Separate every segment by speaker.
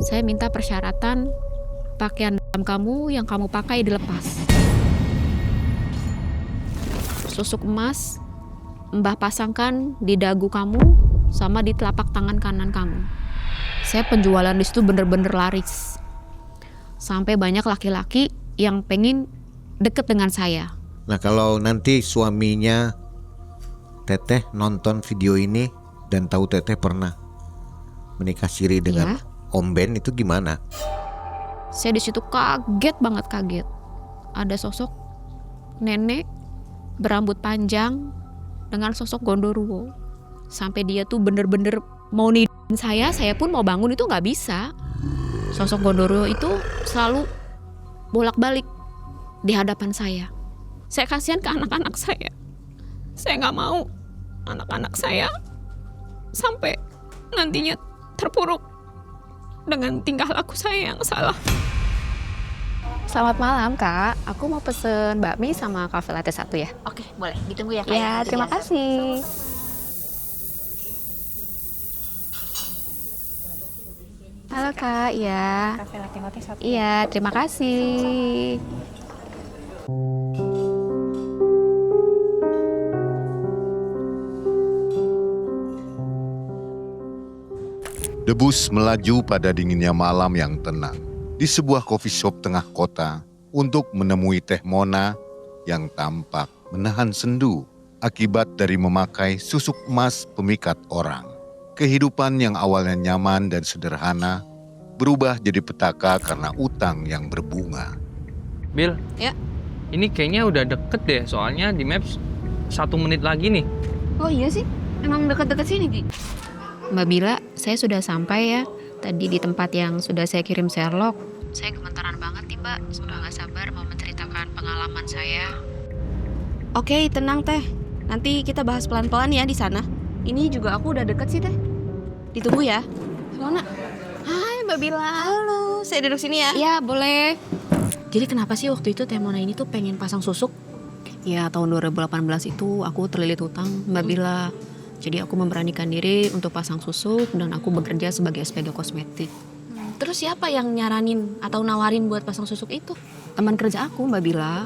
Speaker 1: Saya minta persyaratan pakaian dalam kamu yang kamu pakai dilepas. Susuk emas Mbah pasangkan di dagu kamu sama di telapak tangan kanan kamu. Saya penjualan di situ bener-bener laris. Sampai banyak laki-laki yang pengen deket dengan saya.
Speaker 2: Nah, kalau nanti suaminya Teteh nonton video ini dan tahu Teteh pernah menikah siri dengan Om Ben, itu gimana?
Speaker 1: Saya di situ kaget banget, kaget. Ada sosok nenek berambut panjang dengan sosok gondoruo. Sampai dia tuh bener-bener mau nidin saya pun mau bangun itu nggak bisa. Sosok gondoruo itu selalu bolak-balik di hadapan saya. Saya kasihan ke anak-anak saya. Saya nggak mau anak-anak saya sampai nantinya terpuruk dengan tingkah laku saya yang salah.
Speaker 3: Selamat malam Kak, aku mau pesen bakmi sama cafe latte 1 ya.
Speaker 4: Oke, boleh. Ditunggu ya Kak.
Speaker 3: Ya, terima kasih. Halo Kak, ya.
Speaker 4: Cafe latte 1.
Speaker 3: Iya, terima kasih.
Speaker 5: Debus melaju pada dinginnya malam yang tenang di sebuah coffee shop tengah kota untuk menemui Teh Mona yang tampak menahan sendu akibat dari memakai susuk emas pemikat orang. Kehidupan yang awalnya nyaman dan sederhana berubah jadi petaka karena utang yang berbunga.
Speaker 6: Bil,
Speaker 1: Ya.
Speaker 6: ini kayaknya udah deket deh, soalnya di Maps 1 menit lagi nih.
Speaker 3: Oh iya sih, emang dekat-dekat sini Gi.
Speaker 1: Mbak Bila, saya sudah sampai ya. Tadi di tempat yang sudah saya kirim Sherlock. Saya gemetaran banget nih Mbak, sudah gak sabar mau menceritakan pengalaman saya.
Speaker 3: Oke, tenang Teh. Nanti kita bahas pelan-pelan ya di sana. Ini juga aku udah deket sih Teh. Ditunggu ya. Mona.
Speaker 1: Hai Mbak Bila.
Speaker 3: Halo, saya duduk sini ya.
Speaker 1: Ya boleh. Jadi kenapa sih waktu itu Teh Mona ini tuh pengen pasang susuk? Ya tahun 2018 itu aku terlilit hutang Mbak Bila. Jadi aku memberanikan diri untuk pasang susuk dan aku bekerja sebagai SPG kosmetik.
Speaker 3: Terus siapa yang nyaranin atau nawarin buat pasang susuk itu?
Speaker 1: Teman kerja aku Mbak Bila.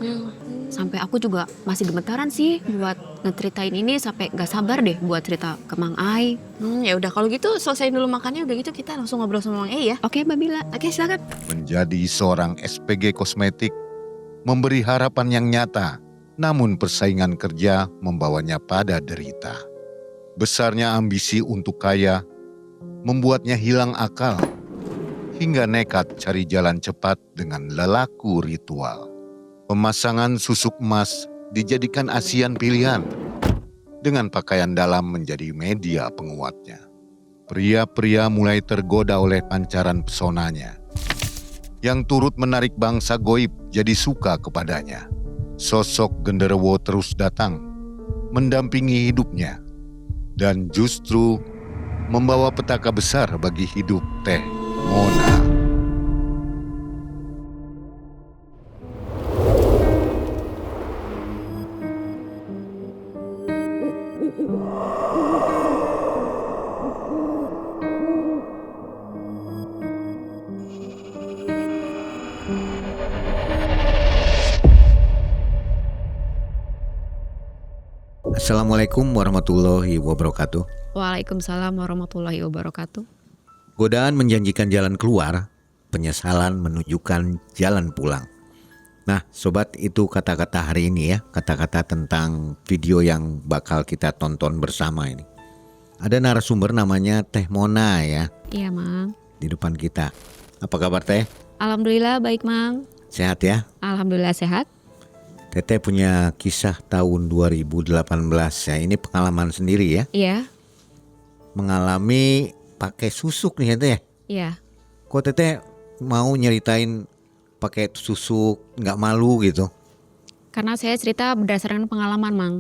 Speaker 1: Sampai aku juga masih gemetaran sih buat ngeceritain ini, sampai gak sabar deh buat cerita ke Mang Ai.
Speaker 3: Ya udah kalau gitu selesai dulu makannya, udah gitu kita langsung ngobrol sama Mang E ya.
Speaker 1: Oke Mbak Bila.
Speaker 3: Oke, silakan.
Speaker 5: Menjadi seorang SPG kosmetik memberi harapan yang nyata, namun persaingan kerja membawanya pada derita. Besarnya ambisi untuk kaya membuatnya hilang akal hingga nekat cari jalan cepat dengan lelaku ritual. Pemasangan susuk emas dijadikan asian pilihan dengan pakaian dalam menjadi media penguatnya. Pria-pria mulai tergoda oleh pancaran pesonanya yang turut menarik bangsa goib jadi suka kepadanya. Sosok genderuwo terus datang mendampingi hidupnya dan justru membawa petaka besar bagi hidup Teh Mona.
Speaker 2: Assalamualaikum warahmatullahi wabarakatuh.
Speaker 1: Waalaikumsalam warahmatullahi wabarakatuh.
Speaker 2: Godaan menjanjikan jalan keluar, penyesalan menunjukkan jalan pulang. Nah sobat, itu kata-kata hari ini ya, kata-kata tentang video yang bakal kita tonton bersama ini. Ada narasumber namanya Teh Mona ya
Speaker 1: Iya Mang.
Speaker 2: di depan kita. Apa kabar Teh?
Speaker 1: Alhamdulillah baik Mang.
Speaker 2: Sehat ya?
Speaker 1: Alhamdulillah sehat.
Speaker 2: Teteh punya kisah tahun 2018 ya, ini pengalaman sendiri ya.
Speaker 1: Iya.
Speaker 2: Mengalami pakai susuk nih ya Teh.
Speaker 1: Iya.
Speaker 2: Kok Teteh mau nyeritain pakai susuk, nggak malu gitu?
Speaker 1: Karena saya cerita berdasarkan pengalaman Mang.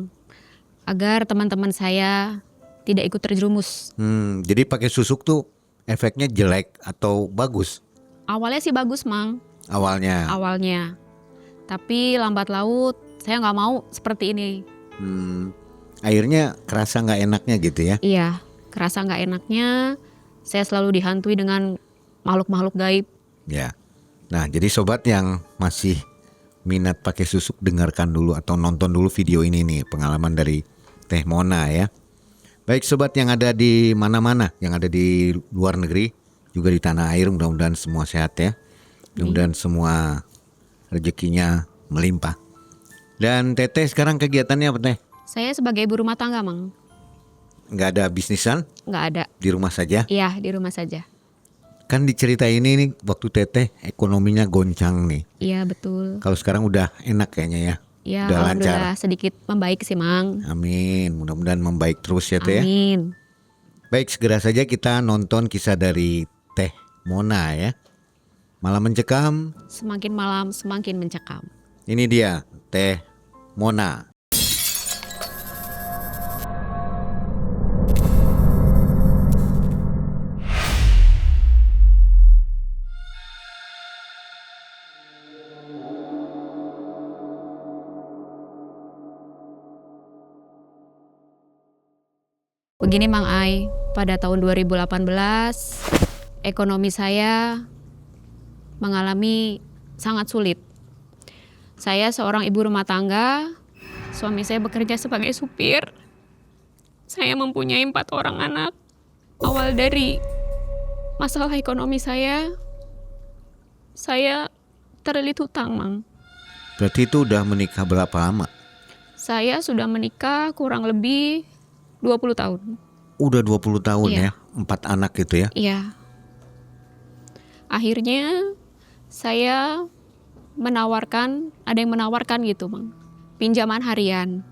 Speaker 1: Agar teman-teman saya tidak ikut terjerumus.
Speaker 2: Jadi pakai susuk tuh efeknya jelek atau bagus
Speaker 1: Awalnya sih bagus Mang.
Speaker 2: awalnya?
Speaker 1: Awalnya. Tapi lambat laut saya nggak mau seperti ini.
Speaker 2: Akhirnya kerasa nggak enaknya gitu ya?
Speaker 1: Iya. Kerasa nggak enaknya. Saya selalu dihantui dengan makhluk-makhluk gaib.
Speaker 2: Ya. Nah, jadi sobat yang masih minat pakai susuk, dengarkan dulu atau nonton dulu video ini nih, pengalaman dari Teh Mona ya. Baik sobat yang ada di mana-mana, yang ada di luar negeri, juga di tanah air, mudah-mudahan semua sehat ya. Mudah-mudahan semua rezekinya melimpah. Dan Teteh sekarang kegiatannya apa Teh?
Speaker 1: Saya sebagai ibu rumah tangga, Mang.
Speaker 2: Nggak ada bisnisan?
Speaker 1: Nggak ada.
Speaker 2: Di rumah saja?
Speaker 1: Iya, di rumah saja.
Speaker 2: Kan di cerita ini nih waktu Teteh ekonominya goncang nih.
Speaker 1: Iya, betul.
Speaker 2: Kalau sekarang udah enak kayaknya ya.
Speaker 1: Ya,
Speaker 2: Udah
Speaker 1: alhamdulillah
Speaker 2: lancar.
Speaker 1: sedikit membaik sih, Mang.
Speaker 2: Amin. Mudah-mudahan membaik terus ya Teh ya.
Speaker 1: Amin.
Speaker 2: Baik, segera saja kita nonton kisah dari Teh Mona ya. Malam mencekam.
Speaker 1: Semakin malam semakin mencekam.
Speaker 2: Ini dia Teh Mona.
Speaker 1: Begini Mang Ai, pada tahun 2018 ekonomi saya mengalami sangat sulit. Saya seorang ibu rumah tangga, suami saya bekerja sebagai supir. Saya mempunyai 4 orang anak. Awal dari masalah ekonomi saya terlilit hutang, Mang.
Speaker 2: Berarti itu udah menikah berapa lama?
Speaker 1: Saya sudah menikah kurang lebih 20 tahun.
Speaker 2: Udah 20 tahun
Speaker 1: Iya.
Speaker 2: ya, 4 anak gitu ya.
Speaker 1: Iya. Akhirnya saya ada yang menawarkan gitu, Bang. Pinjaman harian.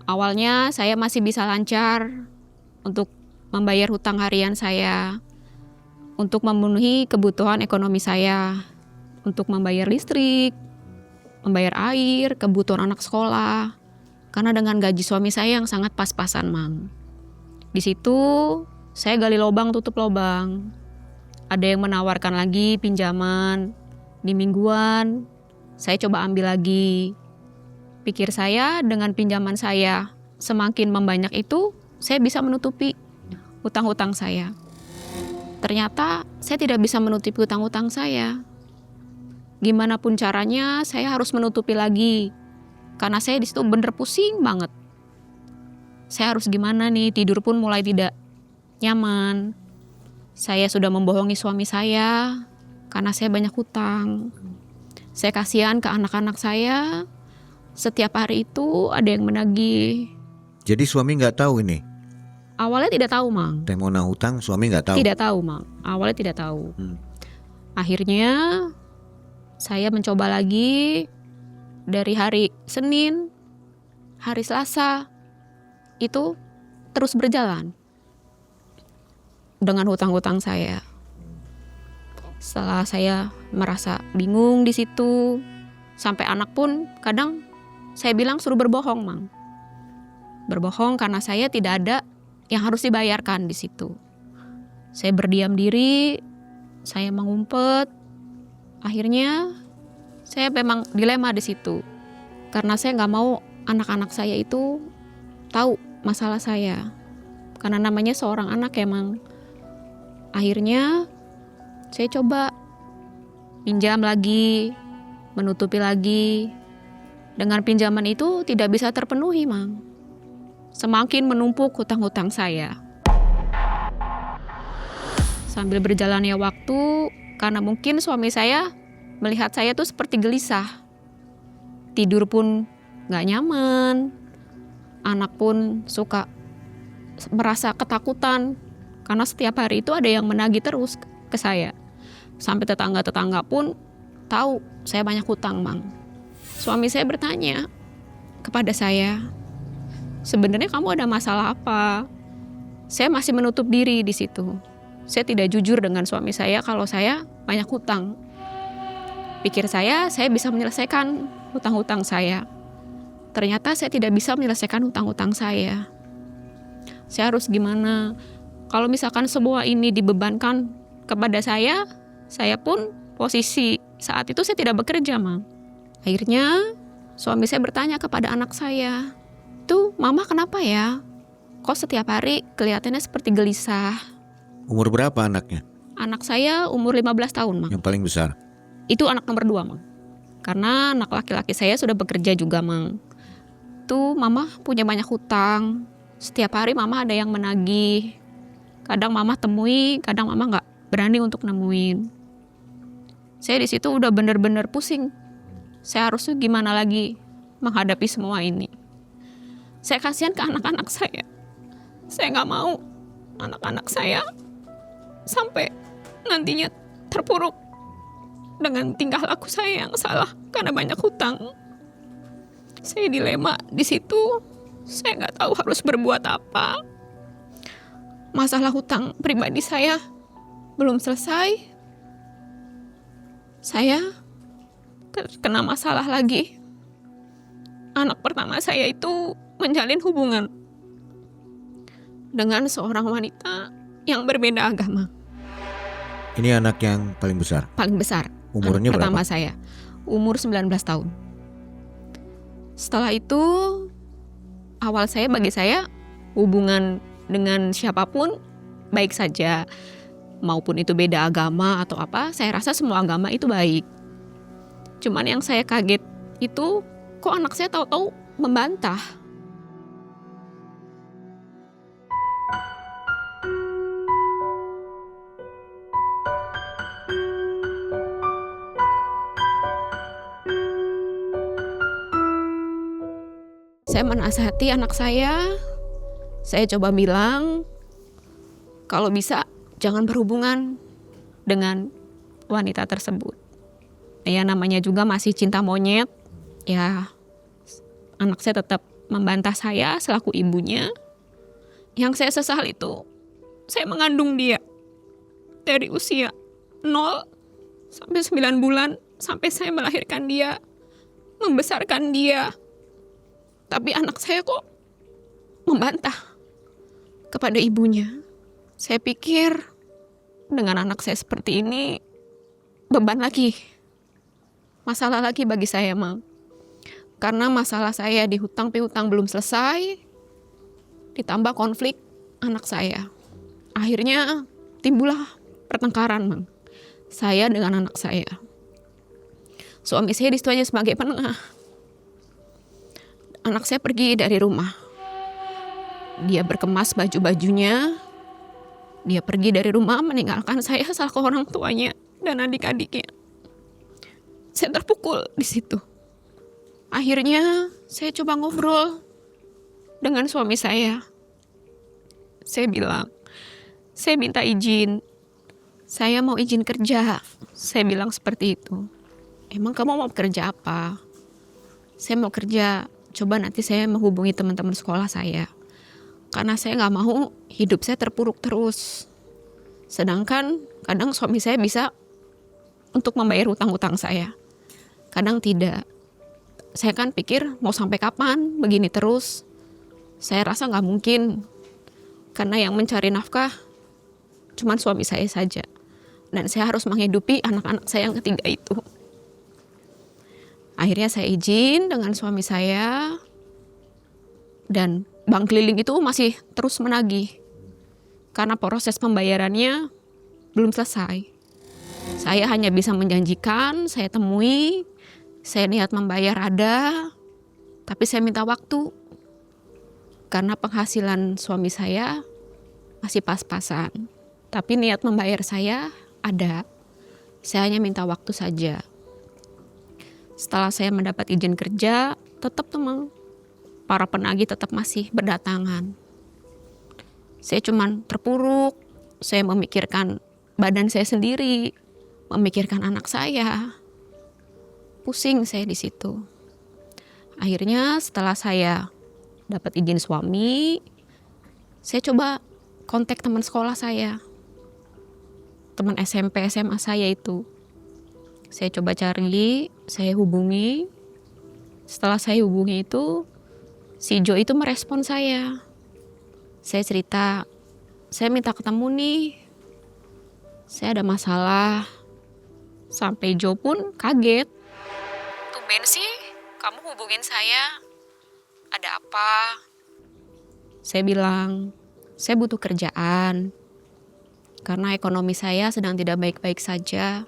Speaker 1: Awalnya saya masih bisa lancar untuk membayar hutang harian saya, untuk memenuhi kebutuhan ekonomi saya, untuk membayar listrik, membayar air, kebutuhan anak sekolah. Karena dengan gaji suami saya yang sangat pas-pasan, Mang. Di situ saya gali lubang tutup lubang. Ada yang menawarkan lagi pinjaman di mingguan. Saya coba ambil lagi. Pikir saya dengan pinjaman saya semakin membanyak itu, saya bisa menutupi hutang-hutang saya. Ternyata saya tidak bisa menutupi hutang-hutang saya. Gimana pun caranya, saya harus menutupi lagi. Karena saya di situ bener pusing banget. Saya harus gimana nih, tidur pun mulai tidak nyaman. Saya sudah membohongi suami saya karena saya banyak hutang. Saya kasihan ke anak-anak saya. Setiap hari itu ada yang menagih.
Speaker 2: Jadi suami nggak tahu ini,
Speaker 1: Awalnya tidak tahu, Mang.
Speaker 2: Teh Mona hutang, suami nggak tahu.
Speaker 1: Tidak tahu, Mang. Awalnya tidak tahu. Akhirnya saya mencoba lagi dari hari Senin, hari Selasa, itu terus berjalan dengan hutang-hutang saya. Setelah saya merasa bingung di situ, sampai anak pun kadang saya bilang suruh berbohong, Mang. Berbohong karena saya tidak ada yang harus dibayarkan di situ. Saya berdiam diri, saya mengumpet. Akhirnya saya memang dilema di situ. Karena saya nggak mau anak-anak saya itu tahu masalah saya. Karena namanya seorang anak emang. Akhirnya saya coba pinjam lagi, menutupi lagi. Dengan pinjaman itu tidak bisa terpenuhi, Mang. Semakin menumpuk hutang-hutang saya. Sambil berjalannya waktu, karena mungkin suami saya melihat saya tuh seperti gelisah. Tidur pun gak nyaman. Anak pun suka merasa ketakutan. Karena setiap hari itu ada yang menagih terus ke saya. Sampai tetangga-tetangga pun tahu saya banyak hutang, Mang. Suami saya bertanya kepada saya, sebenarnya kamu ada masalah apa? Saya masih menutup diri di situ. Saya tidak jujur dengan suami saya kalau saya banyak hutang. Pikir saya bisa menyelesaikan hutang-hutang saya. Ternyata saya tidak bisa menyelesaikan hutang-hutang saya. Saya harus gimana? Kalau misalkan semua ini dibebankan kepada saya pun posisi saat itu saya tidak bekerja, Mang. Akhirnya suami saya bertanya kepada anak saya, "Tuh, Mama kenapa ya? Kok setiap hari kelihatannya seperti gelisah?"
Speaker 2: Umur berapa anaknya?
Speaker 1: Anak saya umur 15 tahun, Mang.
Speaker 2: Yang paling besar.
Speaker 1: Itu anak nomor 2, Mang. Karena anak laki-laki saya sudah bekerja juga, Mang. Tuh mama punya banyak hutang. Setiap hari mama ada yang menagih. Kadang mama temui, kadang mama nggak berani untuk nemuin. Saya di situ udah bener-bener pusing. Saya harusnya gimana lagi menghadapi semua ini. Saya kasihan ke anak-anak saya. Saya nggak mau anak-anak saya sampai nantinya terpuruk dengan tingkah laku saya yang salah karena banyak hutang. Saya dilema di situ. Saya nggak tahu harus berbuat apa. Masalah hutang pribadi saya belum selesai. Saya kena masalah lagi. Anak pertama saya itu menjalin hubungan dengan seorang wanita yang berbeda agama.
Speaker 2: Ini anak yang paling besar.
Speaker 1: Paling besar.
Speaker 2: Umurnya
Speaker 1: anak pertama
Speaker 2: berapa?
Speaker 1: saya. Umur 19 tahun. Setelah itu, bagi saya hubungan dengan siapapun baik saja. Maupun itu beda agama atau apa, saya rasa semua agama itu baik. Cuman yang saya kaget itu, kok anak saya tahu-tahu membantah. Saya menasihati anak saya coba bilang, kalau bisa jangan berhubungan dengan wanita tersebut. Ya namanya juga masih cinta monyet, ya anak saya tetap membantah saya selaku ibunya. Yang saya sesal itu, saya mengandung dia dari usia 0 sampai 9 bulan, sampai saya melahirkan dia, membesarkan dia. Tapi anak saya kok membantah kepada ibunya. Saya pikir dengan anak saya seperti ini, beban lagi. Masalah lagi bagi saya, Mang. Karena masalah saya di hutang piutang belum selesai, ditambah konflik anak saya. Akhirnya timbullah pertengkaran, Mang. Saya dengan anak saya. Suami saya di situ hanya sebagai penengah. Anak saya pergi dari rumah. Dia berkemas baju-bajunya. Dia pergi dari rumah meninggalkan saya selaku orang tuanya dan adik-adiknya. Saya terpukul di situ. Akhirnya saya coba ngobrol dengan suami saya. Saya bilang, saya minta izin. Saya mau izin kerja. Saya bilang seperti itu. Emang kamu mau kerja apa? Saya mau kerja. Coba nanti saya menghubungi teman-teman sekolah saya. Karena saya nggak mau hidup saya terpuruk terus. Sedangkan kadang suami saya bisa untuk membayar hutang-hutang saya. Kadang tidak. Saya kan pikir mau sampai kapan begini terus. Saya rasa nggak mungkin. Karena yang mencari nafkah cuma suami saya saja. Dan saya harus menghidupi anak-anak saya yang ketiga itu. Akhirnya saya izin dengan suami saya. Dan bank keliling itu masih terus menagih. Karena proses pembayarannya belum selesai. Saya hanya bisa menjanjikan, saya temui, saya niat membayar ada, tapi saya minta waktu. Karena penghasilan suami saya masih pas-pasan. Tapi niat membayar saya ada. Saya hanya minta waktu saja. Setelah saya mendapat izin kerja, tetap teman para penagih tetap masih berdatangan. Saya cuman terpuruk, saya memikirkan badan saya sendiri, memikirkan anak saya. Pusing saya di situ. Akhirnya setelah saya dapat izin suami, saya coba kontak teman sekolah saya. Teman SMP, SMA saya itu. Saya coba cari, saya hubungi. Setelah saya hubungi itu, si Jo itu merespon saya. Saya cerita, saya minta ketemu nih. Saya ada masalah. Sampai Jo pun kaget. Tumben sih, kamu hubungin saya. Ada apa? Saya bilang, saya butuh kerjaan. Karena ekonomi saya sedang tidak baik-baik saja.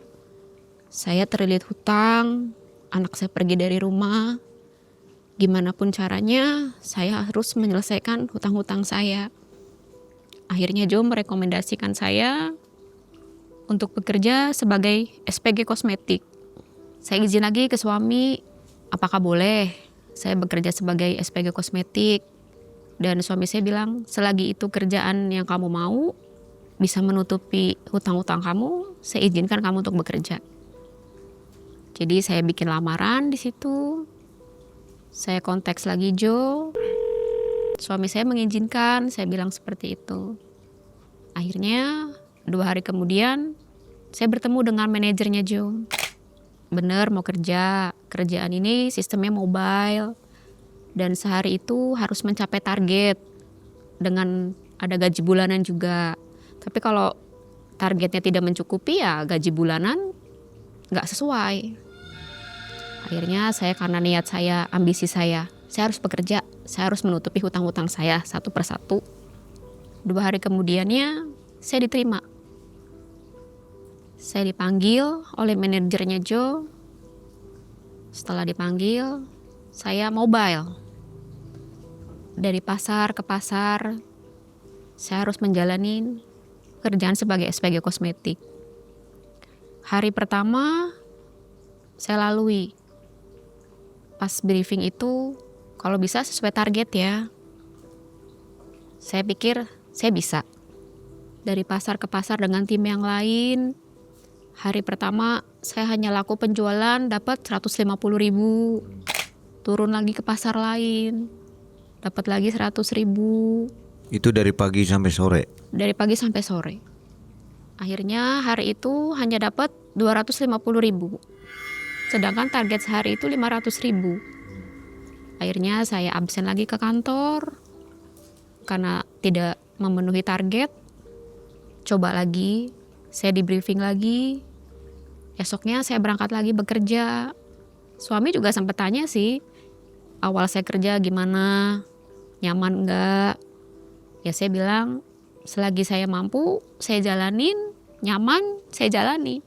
Speaker 1: Saya terlilit hutang, anak saya pergi dari rumah. Gimana pun caranya, saya harus menyelesaikan hutang-hutang saya. Akhirnya Joe merekomendasikan saya untuk bekerja sebagai SPG kosmetik. Saya izin lagi ke suami, apakah boleh saya bekerja sebagai SPG kosmetik? Dan suami saya bilang, selagi itu kerjaan yang kamu mau, bisa menutupi hutang-hutang kamu, saya izinkan kamu untuk bekerja. Jadi saya bikin lamaran di situ. Saya konteks lagi Joe. Suami saya mengizinkan, saya bilang seperti itu. Akhirnya 2 hari kemudian saya bertemu dengan manajernya Joe. Bener mau kerja, kerjaan ini sistemnya mobile. Dan sehari itu harus mencapai target. Dengan ada gaji bulanan juga. Tapi kalau targetnya tidak mencukupi ya gaji bulanan gak sesuai. Akhirnya saya karena niat saya, ambisi saya harus bekerja, saya harus menutupi hutang-hutang saya satu persatu. 2 hari kemudiannya saya diterima. Saya dipanggil oleh manajernya Joe. Setelah dipanggil, saya mobile. Dari pasar ke pasar, saya harus menjalani kerjaan sebagai SPG kosmetik. Hari pertama saya lalui. Pas briefing itu, kalau bisa sesuai target ya. Saya pikir saya bisa. Dari pasar ke pasar dengan tim yang lain. Hari pertama saya hanya laku penjualan dapat 150.000. Turun lagi ke pasar lain. Dapat lagi 100.000.
Speaker 2: Itu dari pagi sampai sore?
Speaker 1: Dari pagi sampai sore. Akhirnya hari itu hanya dapat 250.000. Sedangkan target sehari itu 500.000. Akhirnya saya absen lagi ke kantor. Karena tidak memenuhi target. Coba lagi, saya di briefing lagi. Esoknya saya berangkat lagi bekerja. Suami juga sempat tanya sih, awal saya kerja gimana, nyaman enggak? Ya saya bilang, selagi saya mampu, saya jalanin, nyaman, saya jalani.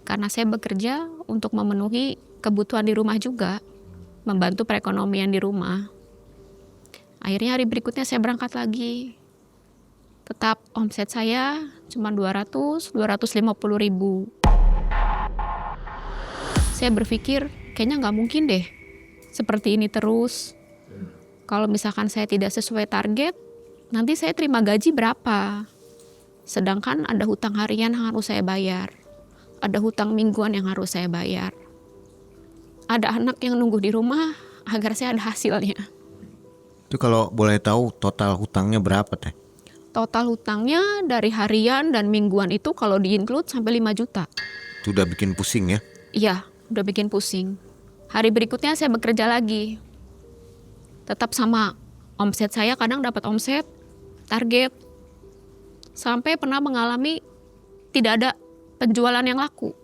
Speaker 1: Karena saya bekerja untuk memenuhi kebutuhan di rumah juga, membantu perekonomian di rumah. Akhirnya hari berikutnya saya berangkat lagi. Tetap omset saya cuma 250.000. Saya berpikir kayaknya nggak mungkin deh seperti ini terus. Kalau misalkan saya tidak sesuai target, nanti saya terima gaji berapa? Sedangkan ada hutang harian yang harus saya bayar. Ada hutang mingguan yang harus saya bayar. Ada anak yang nunggu di rumah agar saya ada hasilnya.
Speaker 2: Itu kalau boleh tahu total hutangnya berapa teh?
Speaker 1: Total hutangnya dari harian dan mingguan itu kalau di-include sampai 5 juta.
Speaker 2: Itu udah bikin pusing ya?
Speaker 1: Iya, udah bikin pusing. Hari berikutnya saya bekerja lagi. Tetap sama. Omset saya kadang dapat omset, target. Sampai pernah mengalami tidak ada penjualan yang laku.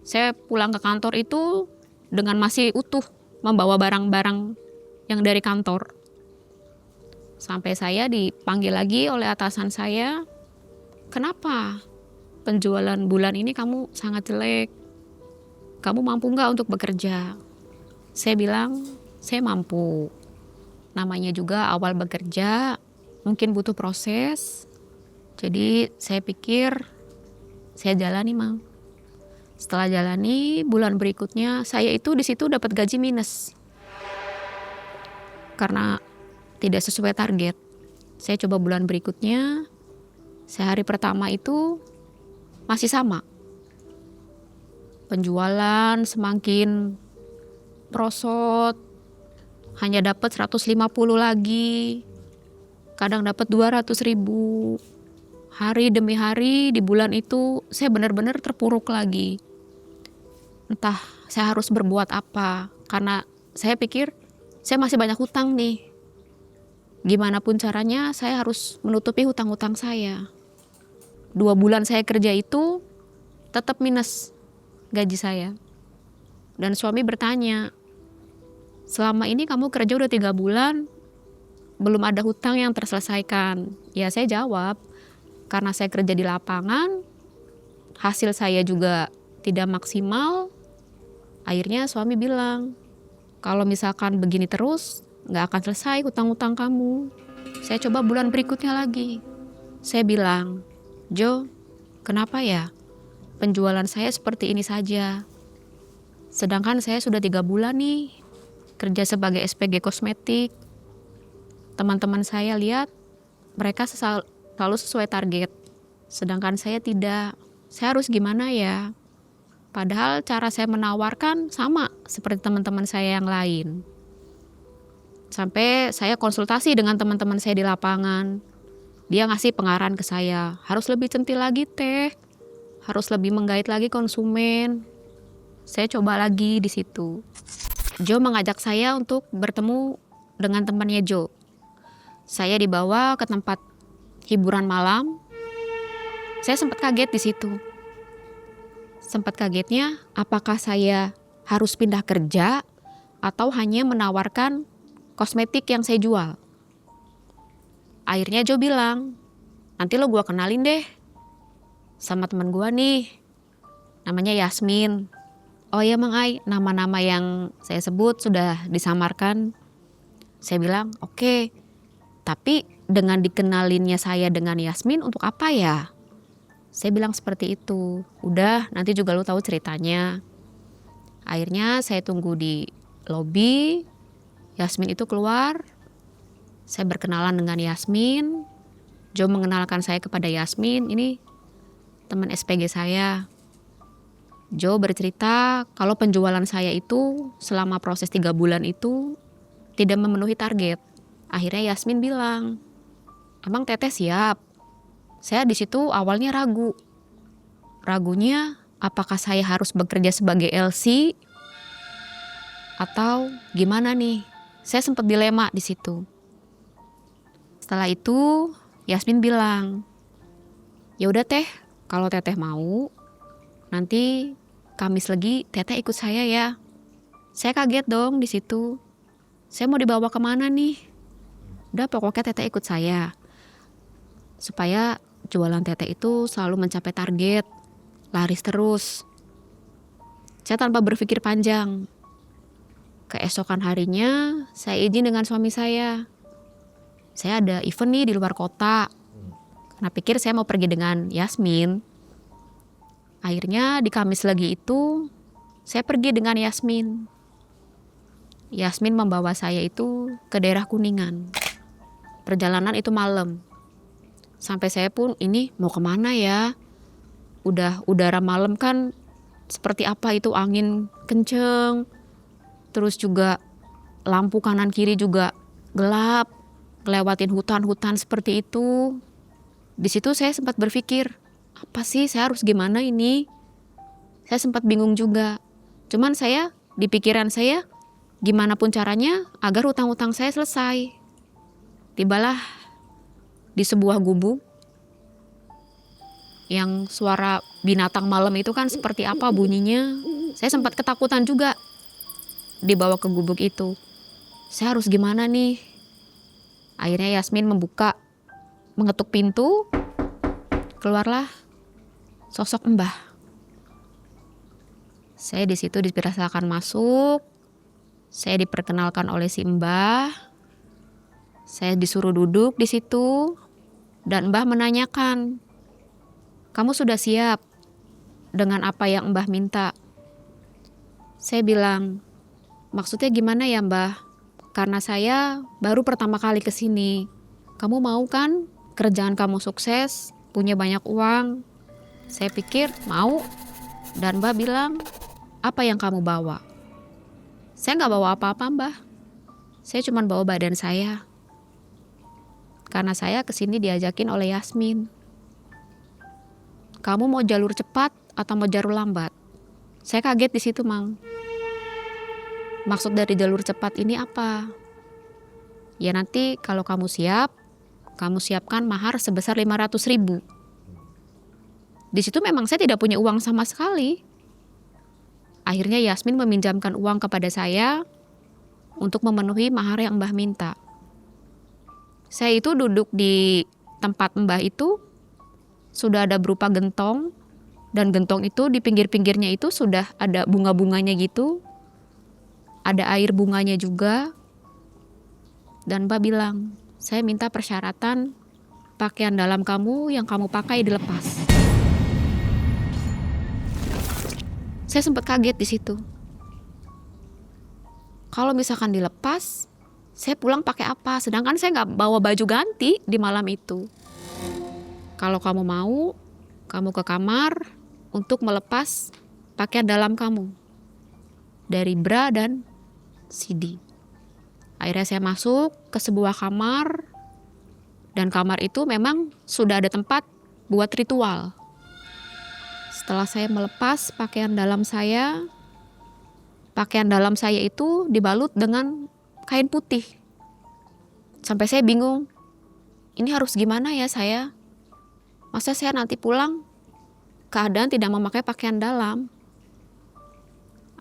Speaker 1: Saya pulang ke kantor itu dengan masih utuh membawa barang-barang yang dari kantor. Sampai saya dipanggil lagi oleh atasan saya, kenapa penjualan bulan ini kamu sangat jelek? Kamu mampu nggak untuk bekerja? Saya bilang, saya mampu. Namanya juga awal bekerja, mungkin butuh proses. Jadi saya pikir, saya jalani Mang. Setelah jalani, bulan berikutnya saya itu di situ dapat gaji minus. Karena tidak sesuai target. Saya coba bulan berikutnya, saya hari pertama itu masih sama. Penjualan semakin merosot, hanya dapat 150 lagi, kadang dapat 200.000. Hari demi hari di bulan itu saya benar-benar terpuruk lagi. Entah saya harus berbuat apa, karena saya pikir saya masih banyak hutang nih. Gimana pun caranya saya harus menutupi hutang-hutang saya. 2 bulan saya kerja itu tetap minus gaji saya. Dan suami bertanya, selama ini kamu kerja udah 3 bulan, belum ada hutang yang terselesaikan. Ya saya jawab, karena saya kerja di lapangan, hasil saya juga tidak maksimal. Akhirnya suami bilang, kalau misalkan begini terus, gak akan selesai hutang-hutang kamu. Saya coba bulan berikutnya lagi. Saya bilang, Jo, kenapa ya penjualan saya seperti ini saja? Sedangkan saya sudah 3 bulan nih kerja sebagai SPG kosmetik. Teman-teman saya lihat mereka selalu sesuai target. Sedangkan saya tidak. Saya harus gimana ya? Padahal cara saya menawarkan sama seperti teman-teman saya yang lain. Sampai saya konsultasi dengan teman-teman saya di lapangan. Dia ngasih pengarahan ke saya, harus lebih centil lagi teh. Harus lebih menggait lagi konsumen. Saya coba lagi di situ. Jo mengajak saya untuk bertemu dengan temannya Jo. Saya dibawa ke tempat hiburan malam. Saya sempat kaget di situ. Sempat kagetnya, apakah saya harus pindah kerja atau hanya menawarkan kosmetik yang saya jual. Akhirnya Jo bilang, nanti lo gua kenalin deh sama teman gua nih, namanya Yasmin. Oh iya Mang Ai, nama-nama yang saya sebut sudah disamarkan. Saya bilang, oke. Tapi dengan dikenalinnya saya dengan Yasmin untuk apa ya? Saya bilang seperti itu. Udah, nanti juga lu tahu ceritanya. Akhirnya saya tunggu di lobi. Yasmin itu keluar. Saya berkenalan dengan Yasmin. Jo mengenalkan saya kepada Yasmin. Ini teman SPG saya. Jo bercerita kalau penjualan saya itu selama proses 3 bulan itu tidak memenuhi target. Akhirnya Yasmin bilang, emang Teteh siap? Saya di situ awalnya ragu. Ragunya apakah saya harus bekerja sebagai LC atau gimana nih? Saya sempat dilema di situ. Setelah itu Yasmin bilang, ya udah Teh, kalau Teteh mau, nanti Kamis lagi Teteh ikut saya ya. Saya kaget dong di situ. Saya mau dibawa kemana nih? Udah pokoknya Teteh ikut saya. Supaya jualan Teteh itu selalu mencapai target, laris terus. Saya tanpa berpikir panjang. Keesokan harinya saya izin dengan suami saya. Saya ada event nih di luar kota. Karena pikir saya mau pergi dengan Yasmin. Akhirnya di Kamis lagi itu saya pergi dengan Yasmin. Yasmin membawa saya itu ke daerah Kuningan. Perjalanan itu malam. Sampai saya pun ini mau kemana ya? Udah udara malam kan seperti apa itu, angin kenceng. Terus juga lampu kanan kiri juga gelap. Ngelewatin hutan-hutan seperti itu. Di situ saya sempat berpikir, apa sih saya harus gimana ini? Saya sempat bingung juga. Cuman saya di pikiran saya gimana pun caranya agar hutang-hutang saya selesai. Tibalah di sebuah gubuk yang suara binatang malam itu kan seperti apa bunyinya. Saya sempat ketakutan juga dibawa ke gubuk itu. Saya harus gimana nih? Akhirnya Yasmin mengetuk pintu. Keluarlah sosok Mbah. Saya di situ dipersilakan masuk. Saya diperkenalkan oleh si Mbah. Saya disuruh duduk di situ. Dan Mbah menanyakan, kamu sudah siap dengan apa yang Mbah minta? Saya bilang, maksudnya gimana ya Mbah? Karena saya baru pertama kali ke sini. Kamu mau kan kerjaan kamu sukses, punya banyak uang? Saya pikir mau. Dan Mbah bilang, apa yang kamu bawa? Saya nggak bawa apa-apa Mbah. Saya cuma bawa badan saya. Karena saya kesini diajakin oleh Yasmin. Kamu mau jalur cepat atau mau jalur lambat? Saya kaget di situ Mang. Maksud dari jalur cepat ini apa? Ya nanti kalau kamu siap, kamu siapkan mahar sebesar 500.000. Di situ memang saya tidak punya uang sama sekali. Akhirnya Yasmin meminjamkan uang kepada saya untuk memenuhi mahar yang Mbah minta. Saya itu duduk di tempat Mbah itu sudah ada berupa gentong, dan gentong itu di pinggir-pinggirnya itu sudah ada bunga-bunganya gitu, ada air bunganya juga. Dan Mbah bilang, saya minta persyaratan pakaian dalam kamu yang kamu pakai dilepas. Saya sempat kaget di situ. Kalau misalkan dilepas, saya pulang pakai apa? Sedangkan saya nggak bawa baju ganti di malam itu. Kalau kamu mau, kamu ke kamar untuk melepas pakaian dalam kamu dari bra dan CD. Akhirnya saya masuk ke sebuah kamar, dan kamar itu memang sudah ada tempat buat ritual. Setelah saya melepas pakaian dalam saya itu dibalut dengan kain putih. Sampai saya bingung, ini harus gimana ya saya? Masa saya nanti pulang keadaan tidak memakai pakaian dalam?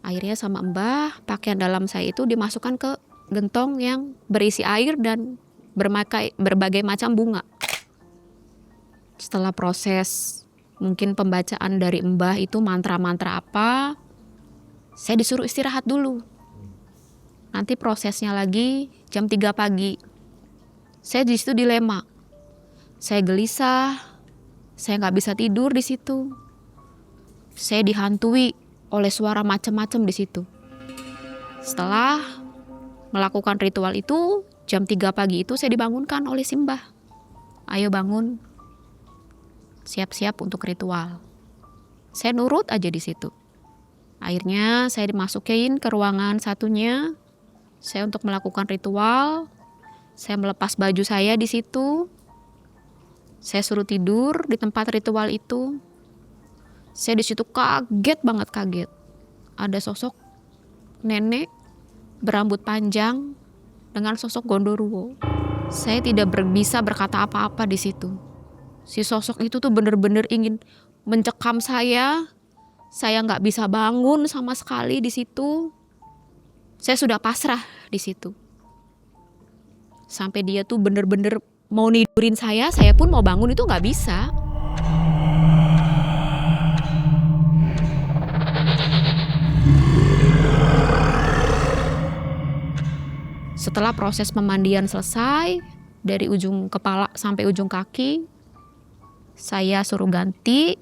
Speaker 1: Akhirnya sama Mbah, pakaian dalam saya itu dimasukkan ke gentong yang berisi air dan berbagai macam bunga. Setelah proses mungkin pembacaan dari Mbah itu mantra-mantra apa, saya disuruh istirahat dulu. Nanti prosesnya lagi jam 3 pagi. Saya di situ dilema. Saya gelisah, saya nggak bisa tidur di situ. Saya dihantui oleh suara macam-macam di situ. Setelah melakukan ritual itu, jam 3 pagi itu saya dibangunkan oleh Simbah. Ayo bangun, siap-siap untuk ritual. Saya nurut aja di situ. Akhirnya saya dimasukin ke ruangan satunya. Saya untuk melakukan ritual. Saya melepas baju saya di situ. Saya suruh tidur di tempat ritual itu. Saya di situ kaget banget, kaget. Ada sosok nenek berambut panjang dengan sosok Gondoruo. Saya tidak bisa berkata apa-apa di situ. Si sosok itu tuh bener-bener ingin mencekam saya. Saya nggak bisa bangun sama sekali di situ. Saya sudah pasrah di situ. Sampai dia tuh bener-bener mau nidurin saya pun mau bangun itu nggak bisa. Setelah proses pemandian selesai, dari ujung kepala sampai ujung kaki, saya suruh ganti.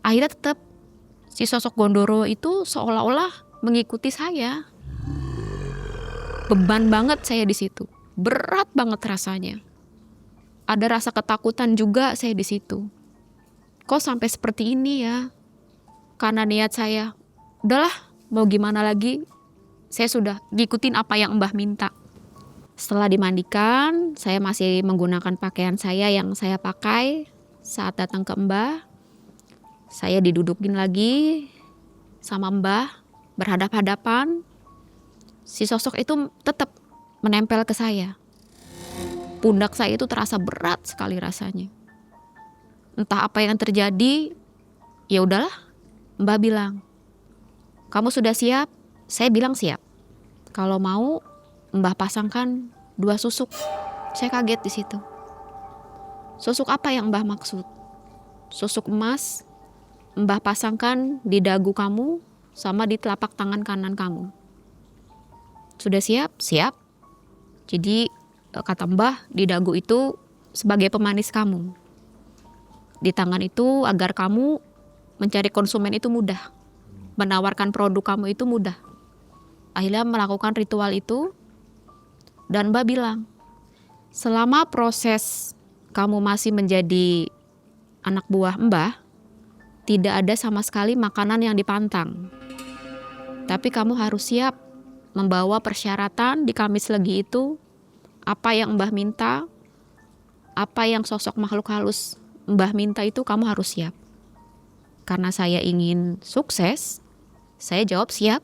Speaker 1: Akhirnya tetap si sosok Gondoro itu seolah-olah mengikuti saya. Beban banget saya di situ. Berat banget rasanya. Ada rasa ketakutan juga saya di situ. Kok sampai seperti ini ya? Karena niat saya, udahlah mau gimana lagi? Saya sudah ngikutin apa yang Mbah minta. Setelah dimandikan, saya masih menggunakan pakaian saya yang saya pakai saat datang ke Mbah. Saya didudukin lagi sama Mbah, berhadap-hadapan. Si sosok itu tetap menempel ke saya. Pundak saya itu terasa berat sekali rasanya. Entah apa yang terjadi, ya udahlah. Mbah bilang, kamu sudah siap? Saya bilang siap. Kalau mau, Mbah pasangkan 2 susuk. Saya kaget di situ. Susuk apa yang Mbah maksud? Susuk emas Mbah pasangkan di dagu kamu sama di telapak tangan kanan kamu. Sudah siap? Siap. Jadi kata Mbah, di dagu itu sebagai pemanis kamu. Di tangan itu agar kamu mencari konsumen itu mudah. Menawarkan produk kamu itu mudah. Akhirnya melakukan ritual itu. Dan Mbah bilang, selama proses kamu masih menjadi anak buah Mbah, tidak ada sama sekali makanan yang dipantang. Tapi kamu harus siap membawa persyaratan di Kamis Legi itu. Apa yang Mbah minta, apa yang sosok makhluk halus Mbah minta itu kamu harus siap. Karena saya ingin sukses, saya jawab siap.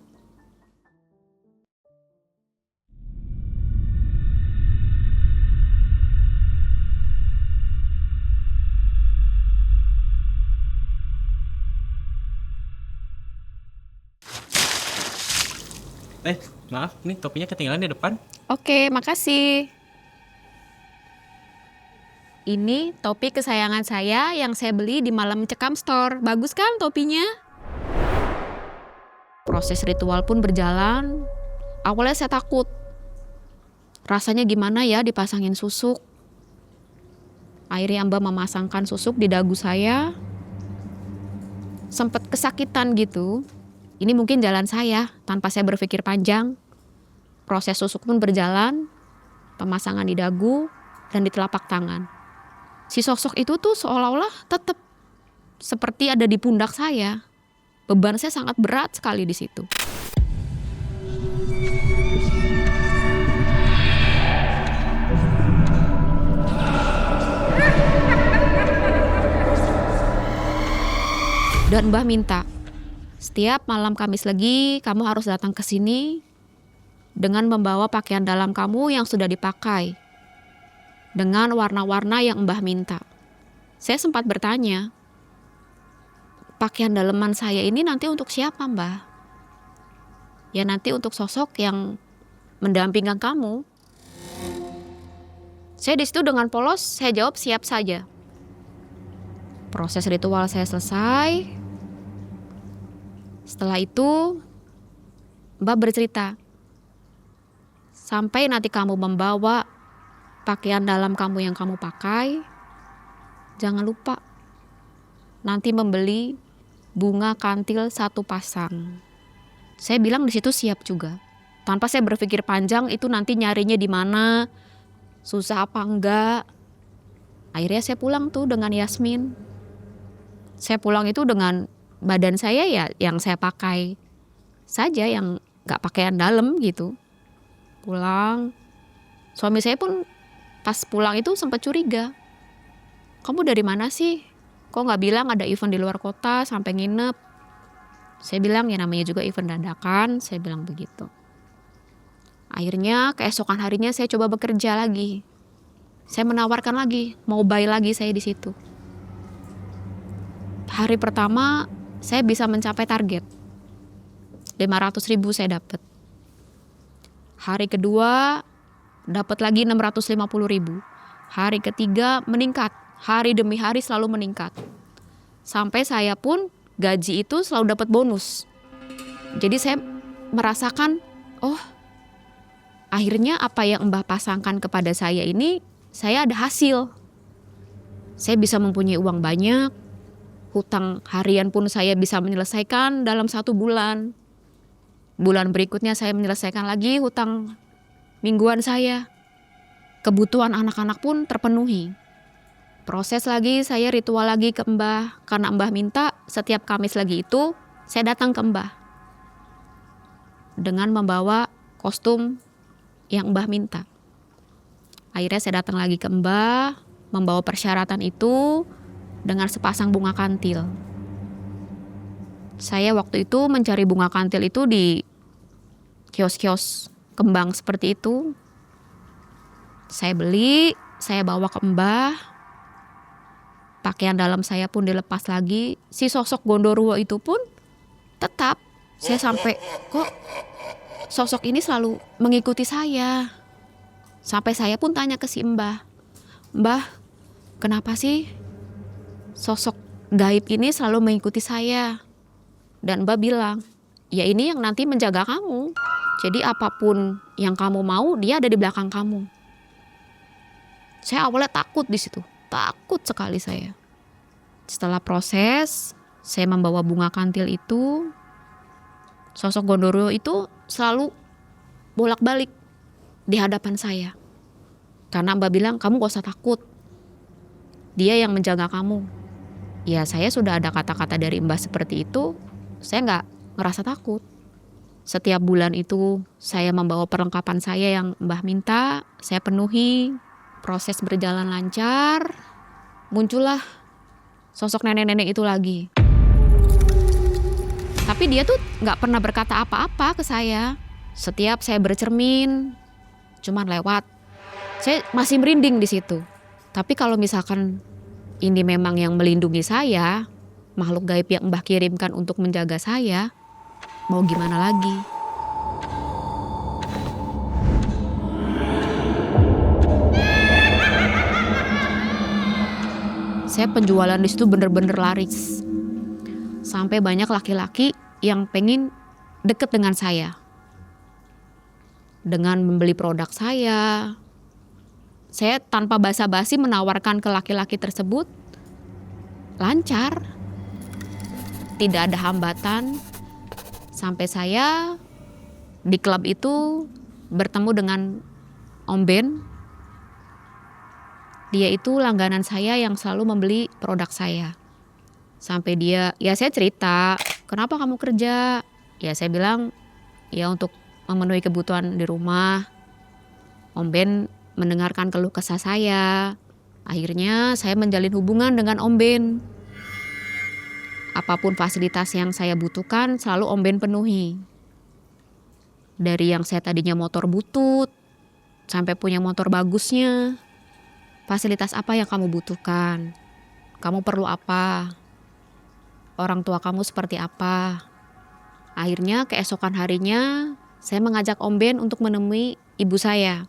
Speaker 7: Maaf, nih topinya ketinggalan di depan.
Speaker 1: Oke, makasih. Ini topi kesayangan saya yang saya beli di Malam Cekam Store. Bagus kan topinya? Proses ritual pun berjalan. Awalnya saya takut. Rasanya gimana ya dipasangin susuk. Akhirnya Mbak memasangkan susuk di dagu saya. Sempet kesakitan gitu. Ini mungkin jalan saya tanpa saya berpikir panjang. Proses susuk pun berjalan. Pemasangan di dagu dan di telapak tangan. Si sosok itu tuh seolah-olah tetap seperti ada di pundak saya. Beban saya sangat berat sekali di situ. Dan Mbah minta, setiap malam Kamis Legi kamu harus datang ke sini dengan membawa pakaian dalam kamu yang sudah dipakai. Dengan warna-warna yang Mbah minta. Saya sempat bertanya, pakaian daleman saya ini nanti untuk siapa Mbah? Ya nanti untuk sosok yang mendampingkan kamu. Saya di situ dengan polos, saya jawab siap saja. Proses ritual saya selesai. Setelah itu, Mbah bercerita, sampai nanti kamu membawa pakaian dalam kamu yang kamu pakai, jangan lupa nanti membeli bunga kantil 1 pasang. Saya bilang di situ siap juga. Tanpa saya berpikir panjang itu nanti nyarinya di mana, susah apa enggak. Akhirnya saya pulang tuh dengan Yasmin. Saya pulang itu dengan badan saya ya yang saya pakai saja, yang enggak pakaian dalam gitu. Pulang. Suami saya pun pas pulang itu sempat curiga. Kamu dari mana sih? Kok nggak bilang ada event di luar kota sampai nginep? Saya bilang ya namanya juga event dadakan, saya bilang begitu. Akhirnya keesokan harinya saya coba bekerja lagi. Saya menawarkan lagi, mau buy lagi saya di situ. Hari pertama saya bisa mencapai target. 500.000 saya dapat. Hari kedua dapat lagi 650.000. Hari ketiga meningkat. Hari demi hari selalu meningkat. Sampai saya pun gaji itu selalu dapat bonus. Jadi saya merasakan, oh akhirnya apa yang Mbah pasangkan kepada saya ini, saya ada hasil. Saya bisa mempunyai uang banyak. Hutang harian pun saya bisa menyelesaikan dalam 1 bulan. Bulan berikutnya saya menyelesaikan lagi hutang mingguan saya. Kebutuhan anak-anak pun terpenuhi. Proses lagi, saya ritual lagi ke Mbah. Karena Mbah minta setiap Kamis Legi itu saya datang ke Mbah. Dengan membawa kostum yang Mbah minta. Akhirnya saya datang lagi ke Mbah. Membawa persyaratan itu dengan sepasang bunga kantil. Saya waktu itu mencari bunga kantil itu di kios-kios kembang seperti itu. Saya beli, saya bawa ke Mbah. Pakaian dalam saya pun dilepas lagi. Si sosok Gondoruo itu pun tetap. Saya sampai, kok sosok ini selalu mengikuti saya. Sampai saya pun tanya ke si Mbah. Mbah, kenapa sih sosok gaib ini selalu mengikuti saya? Dan Mbah bilang, ya ini yang nanti menjaga kamu. Jadi apapun yang kamu mau, dia ada di belakang kamu. Saya awalnya takut di situ. Takut sekali saya. Setelah proses, saya membawa bunga kantil itu. Sosok Gondoruo itu selalu bolak-balik di hadapan saya. Karena Mbak bilang, kamu gak usah takut. Dia yang menjaga kamu. Ya saya sudah ada kata-kata dari Mbak seperti itu. Saya gak ngerasa takut. Setiap bulan itu saya membawa perlengkapan saya yang Mbah minta. Saya penuhi. Proses berjalan lancar, muncullah sosok nenek-nenek itu lagi. Tapi dia tuh gak pernah berkata apa-apa ke saya. Setiap saya bercermin, cuman lewat. Saya masih merinding di situ. Tapi kalau misalkan ini memang yang melindungi saya, makhluk gaib yang Mbah kirimkan untuk menjaga saya, mau gimana lagi? Saya penjualan di situ bener-bener laris. Sampai banyak laki-laki yang pengen deket dengan saya. Dengan membeli produk saya tanpa basa-basi menawarkan ke laki-laki tersebut. Lancar. Tidak ada hambatan. Sampai saya di klub itu bertemu dengan Om Ben. Dia itu langganan saya yang selalu membeli produk saya. Sampai dia, ya saya cerita, kenapa kamu kerja? Ya saya bilang, ya untuk memenuhi kebutuhan di rumah. Om Ben mendengarkan keluh kesah saya. Akhirnya saya menjalin hubungan dengan Om Ben. Apapun fasilitas yang saya butuhkan selalu Om Ben penuhi. Dari yang saya tadinya motor butut, sampai punya motor bagusnya. Fasilitas apa yang kamu butuhkan? Kamu perlu apa? Orang tua kamu seperti apa? Akhirnya keesokan harinya saya mengajak Om Ben untuk menemui ibu saya.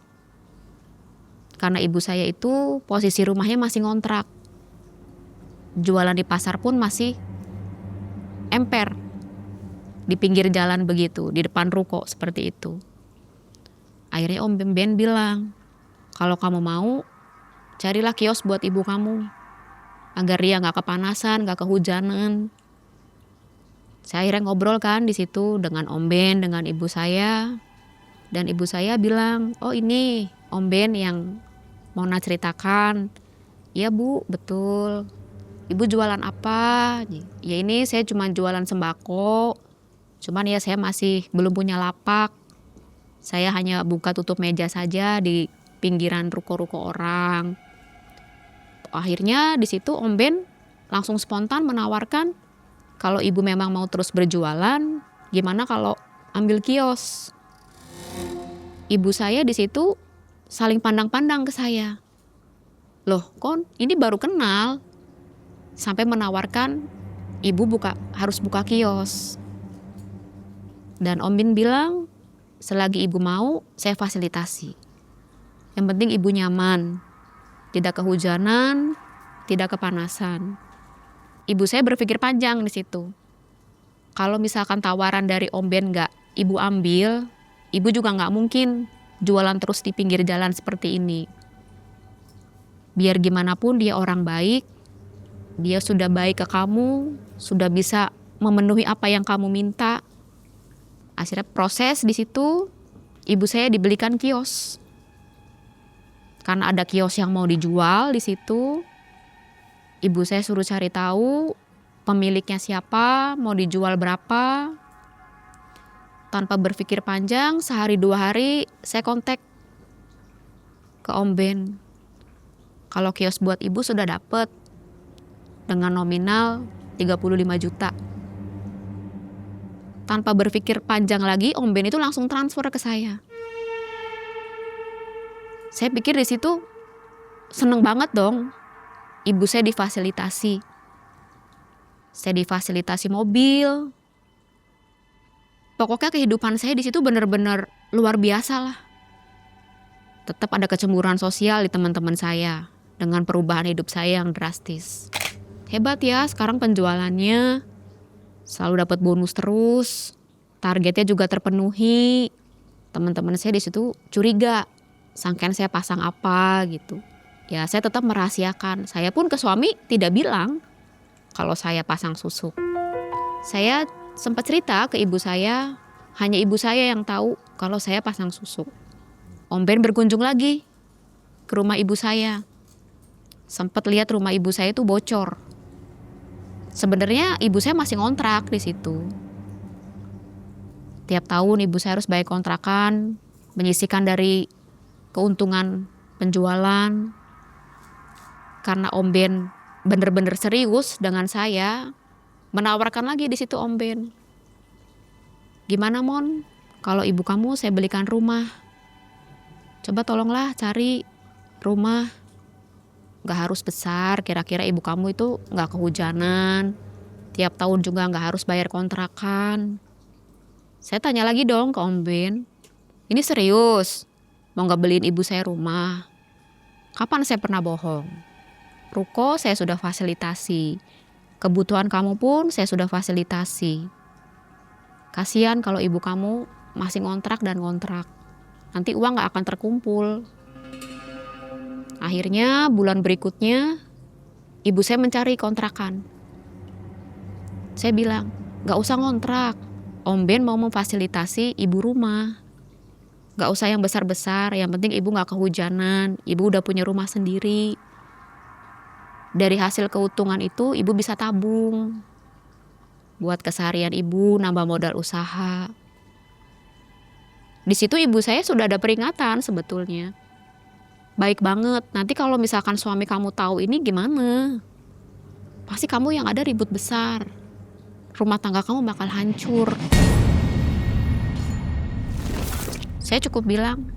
Speaker 1: Karena ibu saya itu posisi rumahnya masih ngontrak. Jualan di pasar pun masih emper. Di pinggir jalan begitu, di depan ruko seperti itu. Akhirnya Om Ben bilang, kalau kamu mau, carilah kios buat ibu kamu. Agar dia gak kepanasan, gak kehujanan. Saya akhirnya ngobrol kan di situ dengan Om Ben, dengan ibu saya. Dan ibu saya bilang, oh ini Om Ben yang Mona ceritakan. Iya Bu, betul. Ibu jualan apa? Ya ini saya cuma jualan sembako. Cuman ya saya masih belum punya lapak. Saya hanya buka tutup meja saja di pinggiran ruko-ruko orang. Akhirnya di situ Om Ben langsung spontan menawarkan, kalau ibu memang mau terus berjualan, gimana kalau ambil kios? Ibu saya di situ saling pandang-pandang ke saya. Loh, Kon, ini baru kenal. Sampai menawarkan ibu harus buka kios. Dan Om Ben bilang, selagi ibu mau, saya fasilitasi. Yang penting ibu nyaman, tidak kehujanan, tidak kepanasan. Ibu saya berpikir panjang di situ. Kalau misalkan tawaran dari Om Ben nggak ibu ambil, ibu juga nggak mungkin jualan terus di pinggir jalan seperti ini. Biar gimana pun dia orang baik, dia sudah baik ke kamu, sudah bisa memenuhi apa yang kamu minta. Akhirnya proses di situ, ibu saya dibelikan kios. Karena ada kios yang mau dijual di situ, ibu saya suruh cari tahu pemiliknya siapa, mau dijual berapa. Tanpa berpikir panjang, sehari 2 hari saya kontak ke Om Ben. Kalau kios buat ibu sudah dapet dengan nominal 35 juta. Tanpa berpikir panjang lagi, Om Ben itu langsung transfer ke saya. Saya pikir di situ seneng banget dong. Ibu saya difasilitasi. Saya difasilitasi mobil. Pokoknya kehidupan saya di situ benar-benar luar biasa lah. Tetap ada kecemburuan sosial di teman-teman saya dengan perubahan hidup saya yang drastis. Hebat ya, sekarang penjualannya selalu dapat bonus terus. Targetnya juga terpenuhi. Teman-teman saya di situ curiga. Sangkain saya pasang apa gitu. Ya saya tetap merahasiakan. Saya pun ke suami tidak bilang kalau saya pasang susuk. Saya sempat cerita ke ibu saya, hanya ibu saya yang tahu kalau saya pasang susuk. Om Ben berkunjung lagi ke rumah ibu saya. Sempat lihat rumah ibu saya itu bocor. Sebenarnya ibu saya masih ngontrak di situ. Tiap tahun ibu saya harus bayar kontrakan, menyisihkan dari keuntungan penjualan. Karena Om Ben bener-bener serius dengan saya, menawarkan lagi di situ Om Ben. Gimana Mon, kalau ibu kamu saya belikan rumah. Coba tolonglah cari rumah. Gak harus besar, kira-kira ibu kamu itu gak kehujanan. Tiap tahun juga gak harus bayar kontrakan. Saya tanya lagi dong ke Om Ben. Ini serius? Mau gak beliin ibu saya rumah? Kapan saya pernah bohong? Ruko saya sudah fasilitasi. Kebutuhan kamu pun saya sudah fasilitasi. Kasihan kalau ibu kamu masih ngontrak dan ngontrak. Nanti uang gak akan terkumpul. Akhirnya bulan berikutnya ibu saya mencari kontrakan. Saya bilang, gak usah ngontrak. Om Ben mau memfasilitasi ibu rumah. Gak usah yang besar-besar, yang penting ibu gak kehujanan. Ibu udah punya rumah sendiri. Dari hasil keuntungan itu ibu bisa tabung. Buat keseharian ibu, nambah modal usaha. Di situ ibu saya sudah ada peringatan sebetulnya. Baik banget, nanti kalau misalkan suami kamu tahu ini gimana? Pasti kamu yang ada ribut besar. Rumah tangga kamu bakal hancur. Saya cukup bilang,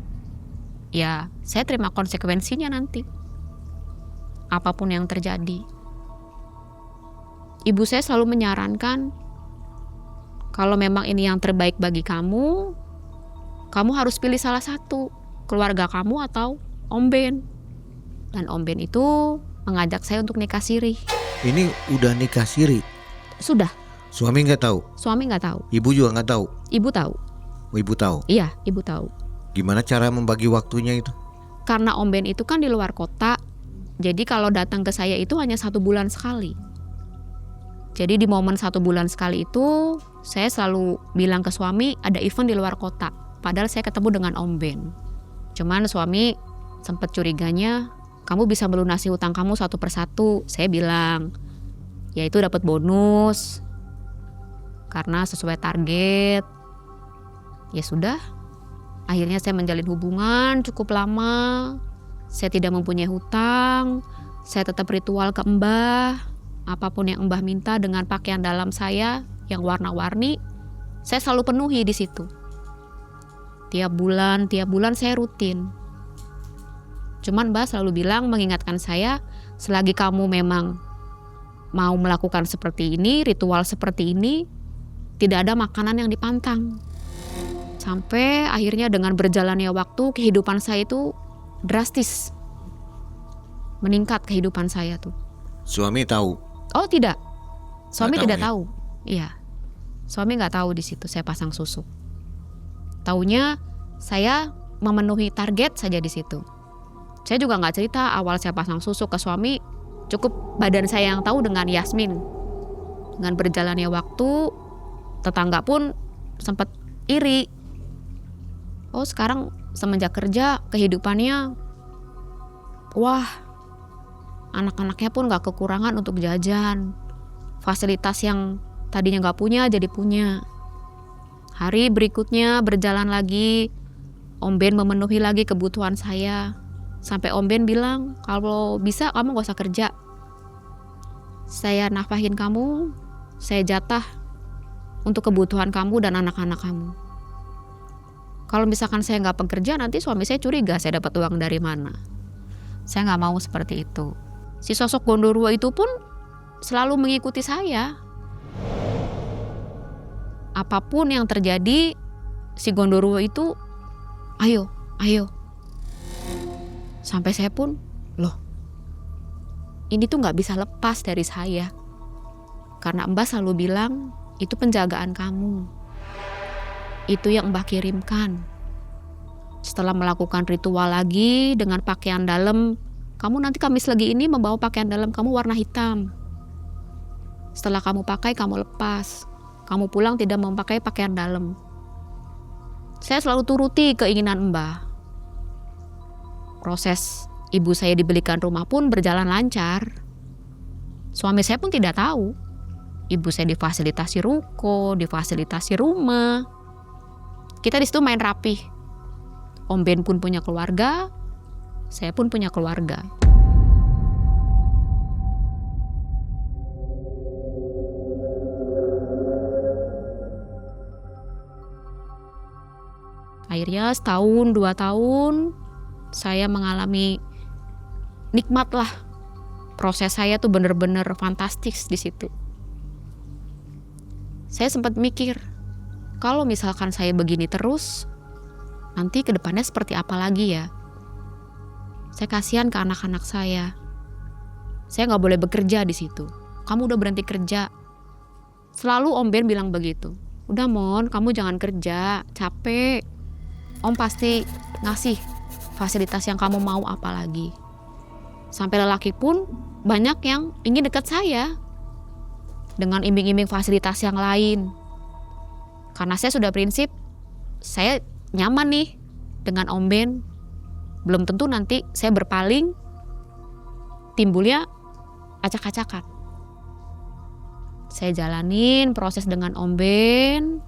Speaker 1: ya saya terima konsekuensinya nanti. Apapun yang terjadi. Ibu saya selalu menyarankan, kalau memang ini yang terbaik bagi kamu harus pilih salah satu, keluarga kamu atau Om Ben. Dan Om Ben itu mengajak saya untuk nikah siri.
Speaker 2: Ini udah nikah siri.
Speaker 1: Sudah,
Speaker 2: Suami nggak tahu?
Speaker 1: suami nggak tahu.
Speaker 2: Ibu juga nggak tahu?
Speaker 1: Ibu tahu.
Speaker 2: Oh, ibu tahu.
Speaker 1: Iya, ibu tahu.
Speaker 2: Gimana cara membagi waktunya itu?
Speaker 1: Karena Om Ben itu kan di luar kota, jadi kalau datang ke saya itu hanya 1 bulan sekali. Jadi di momen 1 bulan sekali itu, saya selalu bilang ke suami ada event di luar kota. Padahal saya ketemu dengan Om Ben. Cuman suami sempat curiganya, kamu bisa melunasi hutang kamu satu persatu. Saya bilang, ya itu dapat bonus. Karena sesuai target. Ya sudah, akhirnya saya menjalin hubungan cukup lama. Saya tidak mempunyai hutang. Saya tetap ritual ke Mbah. Apapun yang Mbah minta dengan pakaian dalam saya yang warna-warni, saya selalu penuhi di situ. Tiap bulan saya rutin. Cuman Mbah selalu bilang, mengingatkan saya, selagi kamu memang mau melakukan seperti ini, ritual seperti ini, tidak ada makanan yang dipantang. Sampai akhirnya dengan berjalannya waktu, kehidupan saya itu drastis. Meningkat kehidupan saya tuh.
Speaker 2: Suami tahu?
Speaker 1: Oh tidak, suami
Speaker 2: Nggak tahu
Speaker 1: tidak
Speaker 2: ya?
Speaker 1: tahu. Iya, suami nggak tahu di situ saya pasang susuk. Taunya saya memenuhi target saja di situ. Saya juga nggak cerita awal saya pasang susuk ke suami. Cukup badan saya yang tahu dengan Yasmin. Dengan berjalannya waktu, tetangga pun sempat iri. Oh sekarang semenjak kerja kehidupannya, wah, anak-anaknya pun gak kekurangan untuk jajan. Fasilitas yang tadinya gak punya jadi punya. Hari berikutnya berjalan lagi, Om Ben memenuhi lagi kebutuhan saya. Sampai Om Ben bilang, kalau bisa kamu gak usah kerja. Saya nafkahin kamu, saya jatah untuk kebutuhan kamu dan anak-anak kamu. Kalau misalkan saya gak bekerja, nanti suami saya curiga saya dapat uang dari mana. Saya gak mau seperti itu. Si sosok Gondoruo itu pun selalu mengikuti saya. Apapun yang terjadi, si Gondoruo itu, ayo. Sampai saya pun, loh, ini tuh gak bisa lepas dari saya. Karena Mbah selalu bilang, itu penjagaan kamu. Itu yang Mbah kirimkan. Setelah melakukan ritual lagi dengan pakaian dalam, kamu nanti Kamis Legi ini membawa pakaian dalam kamu warna hitam. Setelah kamu pakai, kamu lepas. Kamu pulang tidak memakai pakaian dalam. Saya selalu turuti keinginan Mbah. Proses ibu saya dibelikan rumah pun berjalan lancar. Suami saya pun tidak tahu. Ibu saya difasilitasi ruko, difasilitasi rumah. Kita di situ main rapih. Om Ben pun punya keluarga, saya pun punya keluarga. Akhirnya setahun, 2 tahun, saya mengalami nikmat lah. Proses saya tuh bener-bener fantastis di situ. Saya sempat mikir, kalau misalkan saya begini terus, nanti ke depannya seperti apa lagi ya? Saya kasihan ke anak-anak saya. Saya nggak boleh bekerja di situ. Kamu udah berhenti kerja. Selalu Om Ben bilang begitu. Udah Mon, kamu jangan kerja, capek. Om pasti ngasih fasilitas yang kamu mau, apa lagi. Sampai lelaki pun banyak yang ingin dekat saya dengan iming-iming fasilitas yang lain. Karena saya sudah prinsip, saya nyaman nih dengan Om Ben. Belum tentu nanti saya berpaling, timbulnya acak-acakan. Saya jalanin proses dengan Om Ben.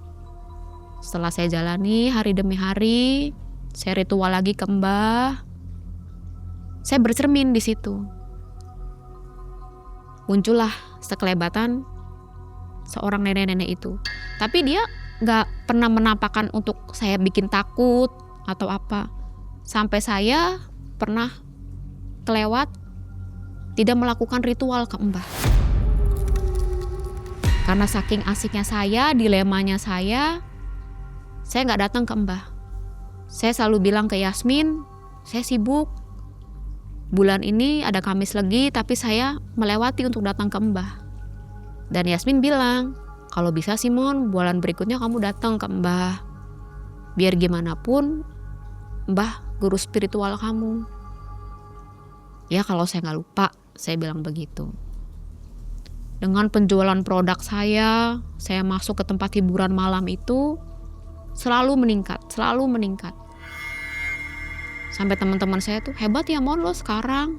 Speaker 1: Setelah saya jalani hari demi hari, saya ritual lagi ke Mbah. Saya bercermin di situ. Muncullah sekelebatan seorang nenek-nenek itu. Tapi dia nggak pernah menampakkan untuk saya bikin takut atau apa. Sampai saya pernah kelewat tidak melakukan ritual ke Mbah. Karena saking asiknya saya, dilemanya saya nggak datang ke Mbah. Saya selalu bilang ke Yasmin, saya sibuk. Bulan ini ada Kamis Legi, tapi saya melewati untuk datang ke Mbah. Dan Yasmin bilang, kalau bisa Simon, bulan berikutnya kamu datang ke Mbah. Biar gimana pun, Mbah guru spiritual kamu. Ya kalau saya nggak lupa, saya bilang begitu. Dengan penjualan produk saya masuk ke tempat hiburan malam itu selalu meningkat. Sampai teman-teman saya tuh, hebat ya Mon lo sekarang,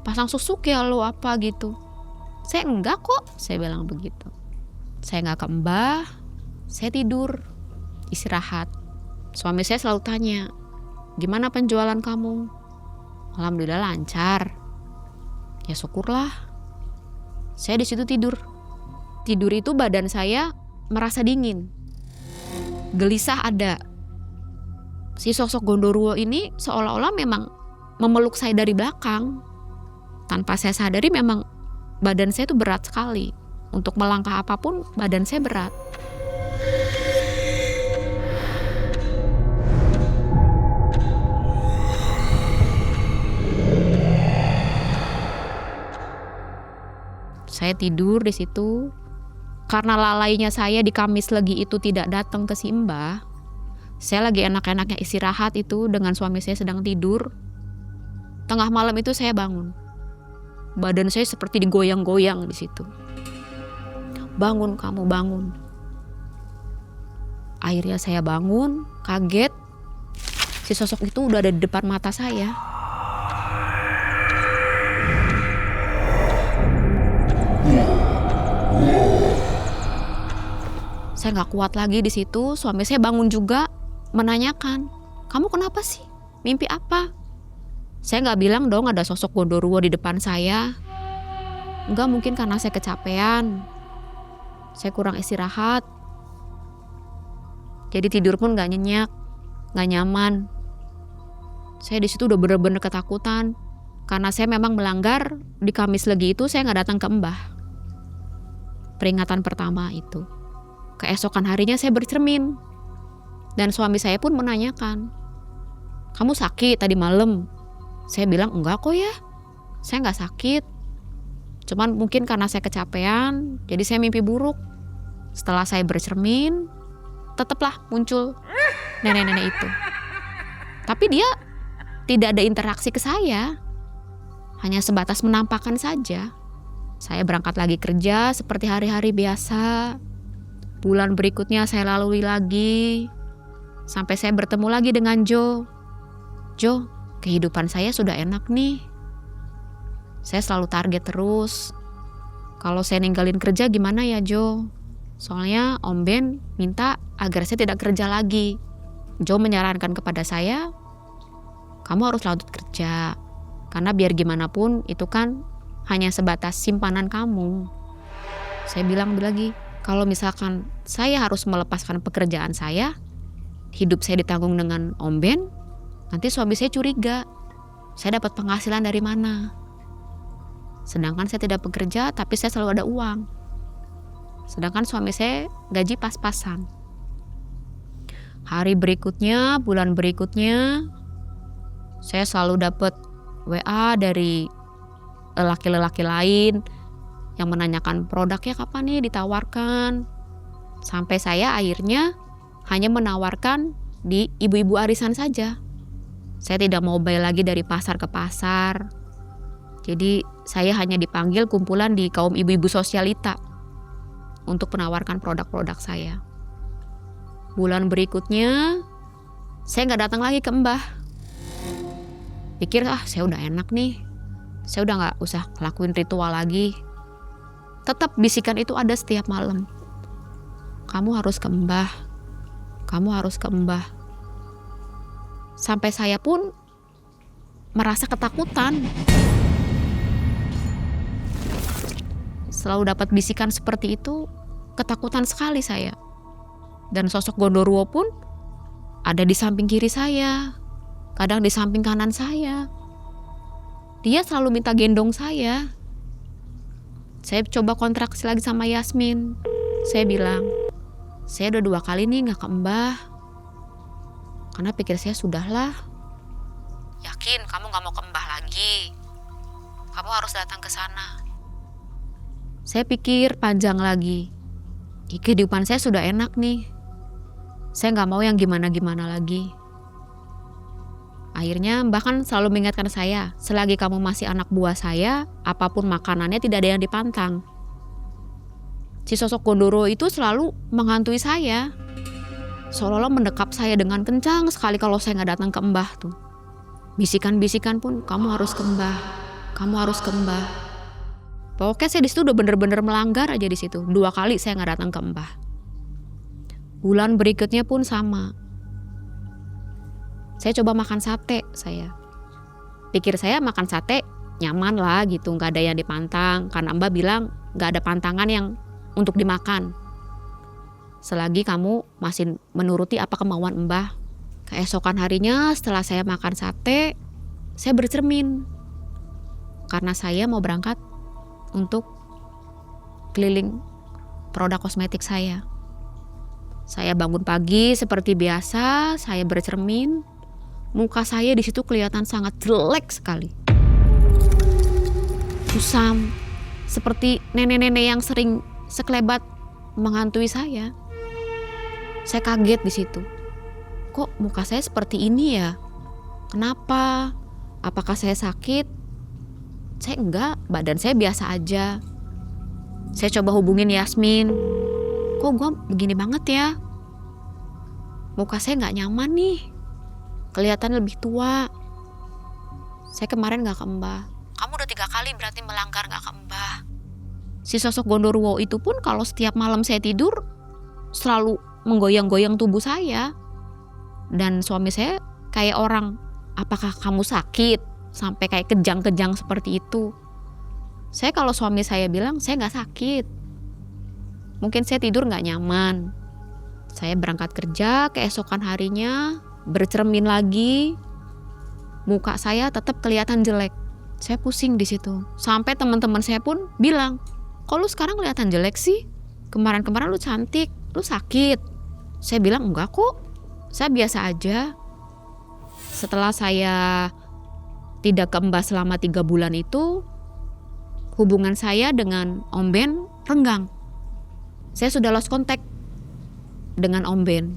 Speaker 1: pasang susuk ya lo apa gitu. Saya enggak kok, saya bilang begitu. Saya nggak ke Mbah, saya tidur, istirahat. Suami saya selalu tanya, gimana penjualan kamu? Alhamdulillah lancar. Ya syukurlah. Saya di situ tidur. Tidur itu badan saya merasa dingin. Gelisah ada. Si sosok Gondoruo ini seolah-olah memang memeluk saya dari belakang. Tanpa saya sadari memang badan saya itu berat sekali. Untuk melangkah apapun badan saya berat. Saya tidur di situ. Karena lalainya saya di Kamis Legi itu tidak datang ke si Mbah. Saya lagi enak-enaknya istirahat itu dengan suami saya sedang tidur. Tengah malam itu saya bangun. Badan saya seperti digoyang-goyang di situ. Bangun kamu, bangun. Akhirnya saya bangun, kaget. Si sosok itu udah ada di depan mata saya. Saya nggak kuat lagi di situ. Suami saya bangun juga, menanyakan, kamu kenapa sih? Mimpi apa? Saya nggak bilang dong ada sosok Gondoruo di depan saya. Enggak, mungkin karena saya kecapean. Saya kurang istirahat. Jadi tidur pun nggak nyenyak, nggak nyaman. Saya di situ udah bener-bener ketakutan. Karena saya memang melanggar di Kamis Legi itu saya nggak datang ke Mbah. Peringatan pertama itu. Keesokan harinya saya bercermin. Dan suami saya pun menanyakan, kamu sakit tadi malam? Saya bilang enggak kok ya, saya nggak sakit. Cuman mungkin karena saya kecapean, jadi saya mimpi buruk. Setelah saya bercermin, tetaplah muncul nenek-nenek itu. Tapi dia tidak ada interaksi ke saya, hanya sebatas menampakkan saja. Saya berangkat lagi kerja seperti hari-hari biasa. Bulan berikutnya saya lalui lagi, sampai saya bertemu lagi dengan Jo. Jo, kehidupan saya sudah enak nih. Saya selalu target terus. Kalau saya ninggalin kerja gimana ya Jo? Soalnya Om Ben minta agar saya tidak kerja lagi. Jo menyarankan kepada saya, kamu harus lanjut kerja. Karena biar gimana pun itu kan hanya sebatas simpanan kamu. Saya bilang lagi, kalau misalkan saya harus melepaskan pekerjaan saya, hidup saya ditanggung dengan Om Ben, nanti suami saya curiga. Saya dapat penghasilan dari mana? Sedangkan saya tidak bekerja, tapi saya selalu ada uang. Sedangkan suami saya gaji pas-pasan. Hari berikutnya, bulan berikutnya, saya selalu dapat WA dari lelaki-lelaki lain yang menanyakan produknya kapan nih ditawarkan. Sampai saya akhirnya hanya menawarkan di ibu-ibu arisan saja. Saya tidak mau bayar lagi dari pasar ke pasar. Jadi saya hanya dipanggil kumpulan di kaum ibu-ibu sosialita untuk menawarkan produk-produk saya. Bulan berikutnya saya nggak datang lagi ke Mbah. Pikir saya udah enak nih. Saya udah nggak usah ngelakuin ritual lagi. Tetap bisikan itu ada setiap malam. Kamu harus ke Mbah. Kamu harus ke Mbah. Sampai saya pun merasa ketakutan. Selalu dapat bisikan seperti itu, ketakutan sekali saya. Dan sosok Gondoruo pun ada di samping kiri saya, kadang di samping kanan saya. Dia selalu minta gendong saya. Saya coba kontraksi lagi sama Yasmin. Saya bilang, saya udah 2 kali nih gak ke Mbah. Karena pikir saya sudahlah. Yakin kamu gak mau ke Mbah lagi? Kamu harus datang ke sana. Saya pikir panjang lagi. Kehidupan saya sudah enak nih. Saya gak mau yang gimana-gimana lagi. Akhirnya Mbah kan selalu mengingatkan saya, selagi kamu masih anak buah saya, apapun makanannya tidak ada yang dipantang. Si sosok Gondoruo itu selalu menghantui saya. Seolah-olah mendekap saya dengan kencang sekali kalau saya gak datang ke Mbah tuh. Bisikan-bisikan pun, kamu harus ke Mbah, kamu harus ke Mbah. Pokoknya saya di situ udah bener-bener melanggar aja di situ. 2 kali saya nggak datang ke Mbah. Bulan berikutnya pun sama. Saya coba makan sate saya. Pikir saya makan sate nyaman lah gitu, nggak ada yang dipantang. Karena Mbah bilang nggak ada pantangan yang untuk dimakan. Selagi kamu masih menuruti apa kemauan Mbah. Keesokan harinya setelah saya makan sate, saya bercermin. Karena saya mau berangkat untuk keliling produk kosmetik saya. Saya bangun pagi seperti biasa, saya bercermin. Muka saya di situ kelihatan sangat jelek sekali. Kusam, seperti nenek-nenek yang sering sekelebat menghantui saya. Saya kaget di situ. Kok muka saya seperti ini ya? Kenapa? Apakah saya sakit? Saya enggak, badan saya biasa aja. Saya coba hubungin Yasmin. Kok gue begini banget ya? Muka saya gak nyaman nih. Kelihatan lebih tua. Saya kemarin gak ke Mbah. Kamu udah 3 kali berarti melanggar gak ke Mbah. Si sosok Gondoruo itu pun kalau setiap malam saya tidur selalu menggoyang-goyang tubuh saya. Dan suami saya kayak orang, apakah kamu sakit? Sampai kayak kejang-kejang seperti itu. Saya kalau suami saya bilang saya gak sakit. Mungkin saya tidur gak nyaman. Saya berangkat kerja, keesokan harinya bercermin lagi. Muka saya tetap kelihatan jelek. Saya pusing di situ. Sampai teman-teman saya pun bilang, kok lu sekarang kelihatan jelek sih? Kemarin-kemarin lu cantik, lu sakit. Saya bilang enggak kok, saya biasa aja. Setelah saya tidak ke Mbah selama 3 bulan itu, hubungan saya dengan Om Ben renggang. Saya sudah lost contact dengan Om Ben.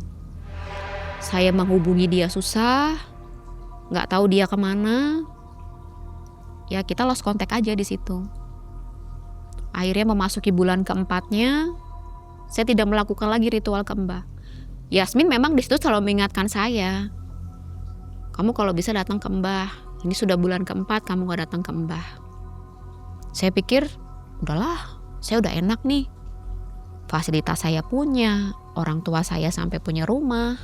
Speaker 1: Saya menghubungi dia susah, nggak tahu dia kemana. Ya kita lost contact aja di situ. Akhirnya memasuki bulan keempatnya, saya tidak melakukan lagi ritual ke Mbah. Yasmin memang di situ selalu mengingatkan saya, kamu kalau bisa datang ke Mbah. Ini sudah bulan keempat kamu gak datang ke Mbah. Saya pikir, udahlah, saya udah enak nih. Fasilitas saya punya, orang tua saya sampai punya rumah.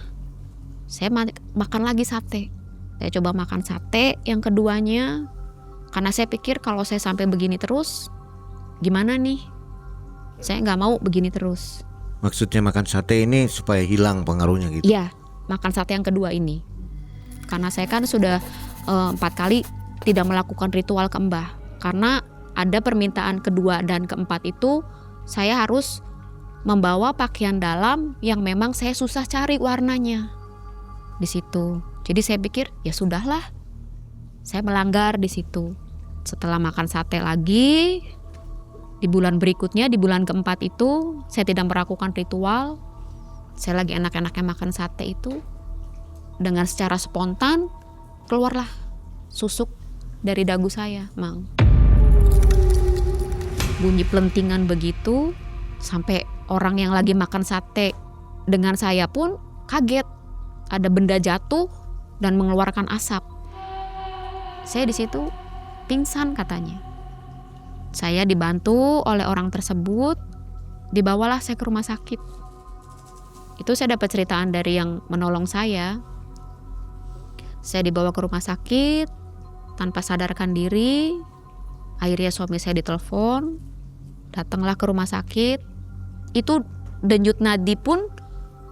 Speaker 1: Saya makan lagi sate. Saya coba makan sate yang keduanya. Karena saya pikir kalau saya sampai begini terus, gimana nih? Saya gak mau begini terus.
Speaker 2: Maksudnya makan sate ini supaya hilang pengaruhnya gitu?
Speaker 1: Iya, makan sate yang kedua ini. Karena saya kan sudah 4 kali tidak melakukan ritual ke Mbah. Karena ada permintaan kedua dan keempat itu saya harus membawa pakaian dalam yang memang saya susah cari warnanya di situ. Jadi saya pikir ya sudahlah, saya melanggar di situ. Setelah makan sate lagi, di bulan berikutnya, di bulan keempat itu, saya tidak melakukan ritual. Saya lagi enak-enaknya makan sate itu. Dengan secara spontan, keluarlah susuk dari dagu saya, Mang. Bunyi pelentingan begitu, sampai orang yang lagi makan sate dengan saya pun kaget. Ada benda jatuh dan mengeluarkan asap. Saya di situ pingsan katanya. Saya dibantu oleh orang tersebut, dibawalah saya ke rumah sakit. Itu saya dapat ceritaan dari yang menolong saya. Saya dibawa ke rumah sakit tanpa sadarkan diri. Akhirnya suami saya ditelepon, datanglah ke rumah sakit. Itu denyut nadi pun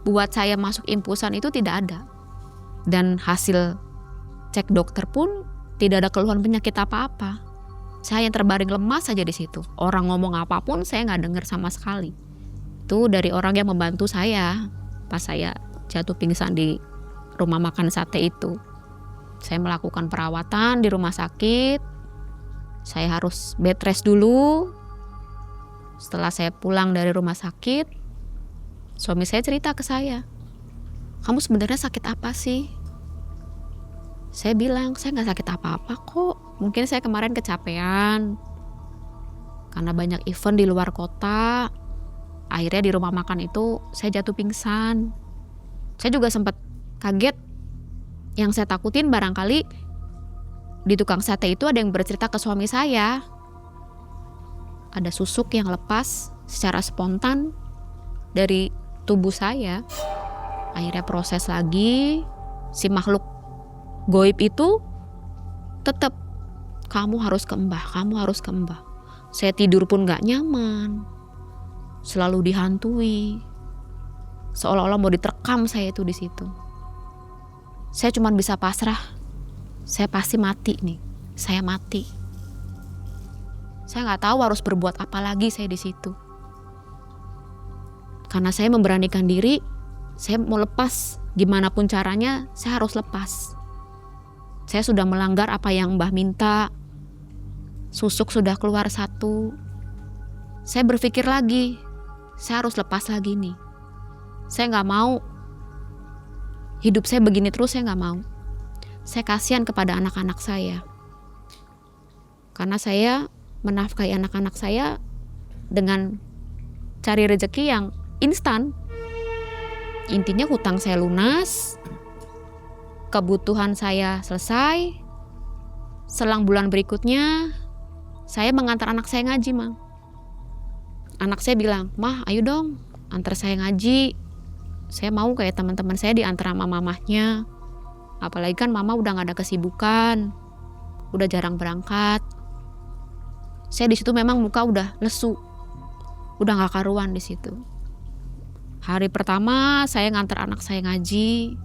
Speaker 1: buat saya masuk infusan itu tidak ada. Dan hasil cek dokter pun tidak ada keluhan penyakit apa-apa. Saya yang terbaring lemas saja di situ. Orang ngomong apapun saya nggak dengar sama sekali. Itu dari orang yang membantu saya pas saya jatuh pingsan di rumah makan sate itu. Saya melakukan perawatan di rumah sakit. Saya harus bed rest dulu. Setelah saya pulang dari rumah sakit, suami saya cerita ke saya, "Kamu sebenarnya sakit apa sih?" Saya bilang, "Saya nggak sakit apa-apa kok. Mungkin saya kemarin kecapean karena banyak event di luar kota. Akhirnya di rumah makan itu saya jatuh pingsan." Saya juga sempat kaget. Yang saya takutin barangkali di tukang sate itu ada yang bercerita ke suami saya. Ada susuk yang lepas secara spontan dari tubuh saya. Akhirnya proses lagi, si makhluk goib itu tetap, "Kamu harus ke Mbah, kamu harus ke Mbah." Saya tidur pun gak nyaman, selalu dihantui, seolah-olah mau diterkam saya itu di situ. Saya cuma bisa pasrah, saya pasti mati nih, saya mati. Saya nggak tahu harus berbuat apa lagi saya di situ. Karena saya memberanikan diri, saya mau lepas, gimana pun caranya, saya harus lepas. Saya sudah melanggar apa yang Mbah minta. Susuk sudah keluar 1. Saya berpikir lagi, saya harus lepas lagi nih. Saya nggak mau hidup saya begini terus, saya nggak mau. Saya kasihan kepada anak-anak saya. Karena saya menafkahi anak-anak saya dengan cari rezeki yang instan. Intinya hutang saya lunas, kebutuhan saya selesai. Selang bulan berikutnya, saya mengantar anak saya ngaji, Mang. Anak saya bilang, "Mah, ayo dong, antar saya ngaji. Saya mau kayak teman-teman saya diantar sama mamahnya. Apalagi kan mama udah gak ada kesibukan, udah jarang berangkat." Saya di situ memang muka udah lesu, udah gak karuan di situ. Hari pertama saya ngantar anak saya ngaji,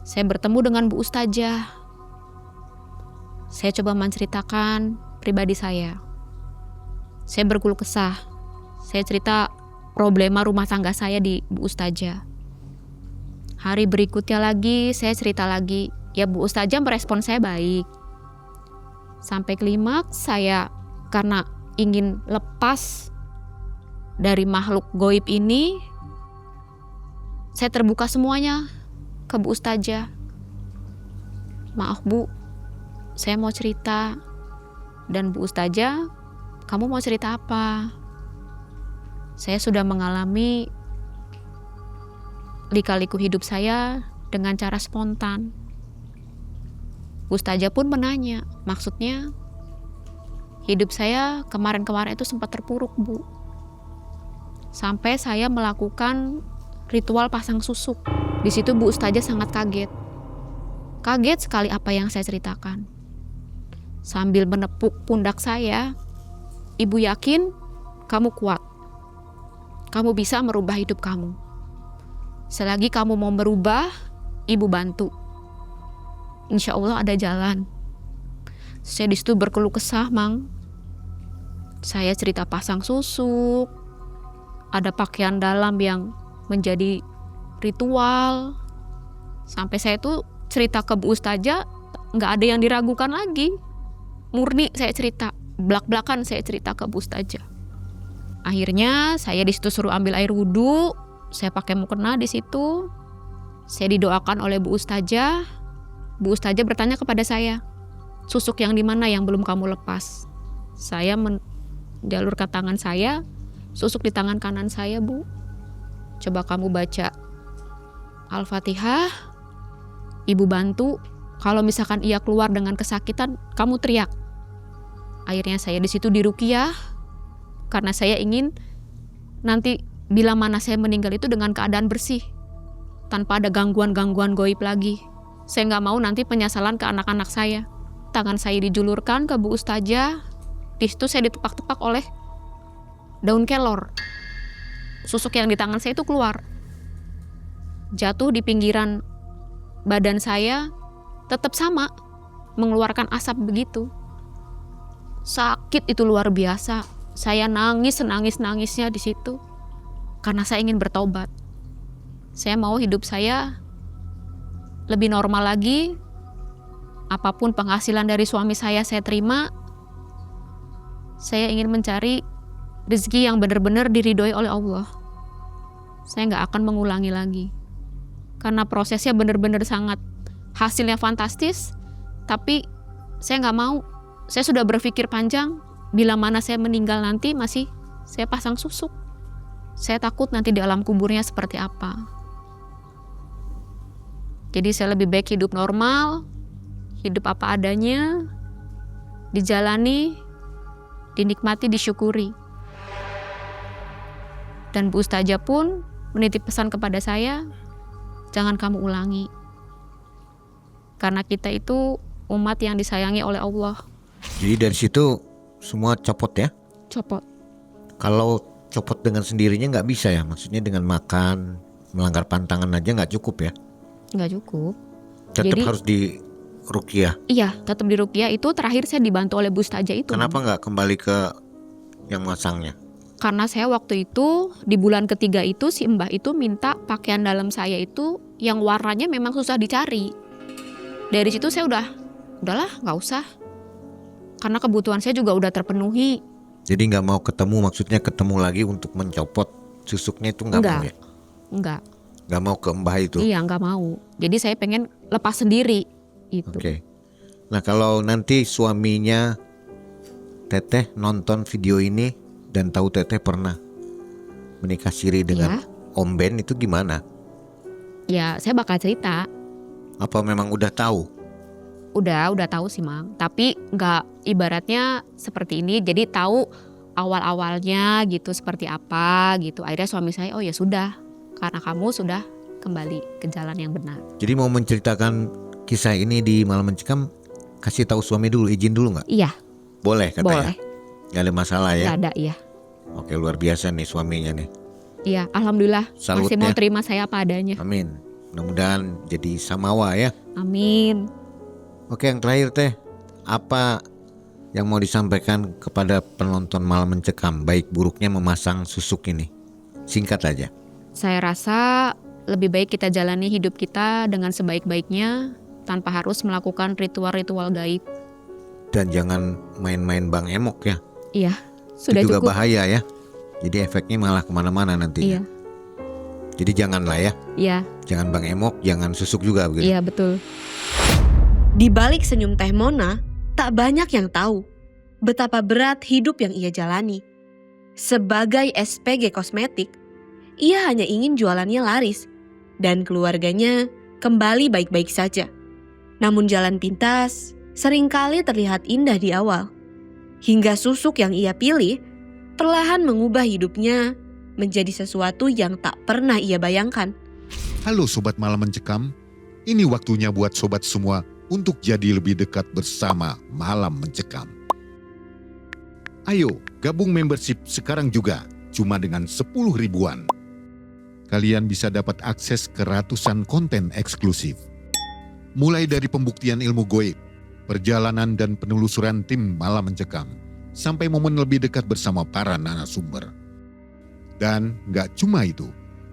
Speaker 1: saya bertemu dengan Bu Ustazah. Saya coba menceritakan pribadi saya. Saya berkeluh kesah. Saya cerita problema rumah tangga saya di Bu Ustazah. Hari berikutnya lagi saya cerita lagi. Ya Bu Ustazah merespon saya baik. Sampai klimaks saya karena ingin lepas dari makhluk goib ini, saya terbuka semuanya ke Bu Ustazah. "Maaf Bu, saya mau cerita." Dan Bu Ustazah, "Kamu mau cerita apa?" Saya sudah mengalami lika-liku hidup saya dengan cara spontan. Bu Ustazah pun menanya, maksudnya hidup saya kemarin-kemarin itu sempat terpuruk, Bu. Sampai saya melakukan ritual pasang susuk. Di situ Bu Ustazah sangat kaget. Kaget sekali apa yang saya ceritakan. Sambil menepuk pundak saya, "Ibu yakin kamu kuat. Kamu bisa merubah hidup kamu. Selagi kamu mau berubah, Ibu bantu. Insya Allah ada jalan." Saya di situ berkeluh kesah, Mang. Saya cerita pasang susuk, ada pakaian dalam yang menjadi ritual. Sampai saya tuh cerita ke Bu Ustazah, nggak ada yang diragukan lagi. murni saya cerita, belak-belakan saya cerita ke Bu Ustazah. Akhirnya saya di situ suruh ambil air wudhu, saya pakai mukena di situ. Saya didoakan oleh Bu Ustazah. Bu Ustazah bertanya kepada saya, susuk yang di mana yang belum kamu lepas? Saya menjalurkan tangan saya, susuk di tangan kanan saya, Bu. Coba kamu baca Al-Fatihah, Ibu bantu. Kalau misalkan ia keluar dengan kesakitan, kamu teriak. Akhirnya saya di situ diruqyah karena saya ingin nanti bila mana saya meninggal itu dengan keadaan bersih, tanpa ada gangguan-gangguan goib lagi. Saya nggak mau nanti penyesalan ke anak-anak saya. Tangan saya dijulurkan ke Bu Ustazah. Di situ saya ditepak-tepak oleh daun kelor. Susuk yang di tangan saya itu keluar, jatuh di pinggiran badan saya, tetap sama, mengeluarkan asap begitu. Sakit itu luar biasa. Saya nangis senangis-nangisnya di situ karena saya ingin bertobat. Saya mau hidup saya lebih normal lagi. Apapun penghasilan dari suami saya terima. Saya ingin mencari rezeki yang benar-benar diridhoi oleh Allah. Saya nggak akan mengulangi lagi. Karena prosesnya benar-benar sangat, hasilnya fantastis, tapi saya nggak mau. Saya sudah berpikir panjang, bila mana saya meninggal nanti masih saya pasang susuk. Saya takut nanti di alam kuburnya seperti apa. Jadi saya lebih baik hidup normal, hidup apa adanya, dijalani, dinikmati, disyukuri. Dan Bu Ustazah pun menitip pesan kepada saya, jangan kamu ulangi. Karena kita itu umat yang disayangi oleh Allah.
Speaker 2: Jadi dari situ semua copot ya?
Speaker 1: Copot.
Speaker 2: Kalau copot dengan sendirinya nggak bisa ya? Maksudnya dengan makan, melanggar pantangan aja nggak cukup ya?
Speaker 1: Nggak cukup.
Speaker 2: Tetap
Speaker 1: Jadi,
Speaker 2: harus di ruqyah.
Speaker 1: Iya, tetap di ruqyah. Itu terakhir saya dibantu oleh Bu Ustazah itu.
Speaker 2: Kenapa nggak kembali ke yang masangnya?
Speaker 1: Karena saya waktu itu di bulan ketiga itu si Mbah itu minta pakaian dalam saya itu yang warnanya memang susah dicari. Dari situ saya udahlah nggak usah. Karena kebutuhan saya juga udah terpenuhi.
Speaker 2: Jadi nggak mau ketemu, maksudnya ketemu lagi untuk mencopot susuknya itu nggak mau ya?
Speaker 1: Enggak.
Speaker 2: Nggak mau ke Mbah itu?
Speaker 1: Iya nggak mau. Jadi saya pengen lepas sendiri itu.
Speaker 2: Oke. Nah kalau nanti suaminya Teteh nonton video ini dan tahu Teteh pernah menikah siri dengan Om Ben, itu gimana?
Speaker 1: Ya saya bakal cerita.
Speaker 2: Apa memang udah tahu?
Speaker 1: Udah tahu sih Mang. Tapi nggak ibaratnya seperti ini. Jadi tahu awal-awalnya gitu seperti apa gitu. Akhirnya suami saya, oh ya sudah, karena kamu sudah kembali ke jalan yang benar.
Speaker 2: Jadi mau menceritakan kisah ini di Malam Mencekam, kasih tahu suami dulu, izin dulu nggak?
Speaker 1: Iya.
Speaker 2: Boleh katanya?
Speaker 1: Boleh.
Speaker 2: Nggak ada masalah ya?
Speaker 1: Nggak ada, iya.
Speaker 2: Oke, luar biasa nih suaminya nih.
Speaker 1: Iya, alhamdulillah
Speaker 2: Salut
Speaker 1: masih mau
Speaker 2: ya.
Speaker 1: terima saya apa adanya.
Speaker 2: Amin. Mudah-mudahan jadi samawa ya.
Speaker 1: Amin.
Speaker 2: Oke, yang terakhir Teh, apa yang mau disampaikan kepada penonton Malam Mencekam, baik buruknya memasang susuk ini? Singkat aja.
Speaker 1: Saya rasa lebih baik kita jalani hidup kita dengan sebaik-baiknya tanpa harus melakukan ritual-ritual gaib.
Speaker 2: Dan jangan main-main Bang Emok ya.
Speaker 1: Iya, sudah
Speaker 2: Itu juga
Speaker 1: cukup.
Speaker 2: bahaya ya. Jadi efeknya malah kemana-mana nantinya.
Speaker 1: Iya,
Speaker 2: Jadi janganlah ya.
Speaker 1: iya,
Speaker 2: Jangan Bang Emok, jangan susuk juga begitu.
Speaker 1: iya betul.
Speaker 3: Di balik senyum Teh Mona, tak banyak yang tahu betapa berat hidup yang ia jalani. Sebagai SPG kosmetik, ia hanya ingin jualannya laris dan keluarganya kembali baik-baik saja. Namun jalan pintas seringkali terlihat indah di awal, hingga susuk yang ia pilih perlahan mengubah hidupnya menjadi sesuatu yang tak pernah ia bayangkan.
Speaker 5: Halo Sobat Malam Mencekam, ini waktunya buat sobat semua untuk jadi lebih dekat bersama Malam Mencekam. Ayo gabung membership sekarang juga, cuma dengan 10 ribuan. Kalian bisa dapat akses ke ratusan konten eksklusif. Mulai dari pembuktian ilmu goib, perjalanan dan penelusuran tim Malam Mencekam, sampai momen lebih dekat bersama para narasumber. Dan gak cuma itu,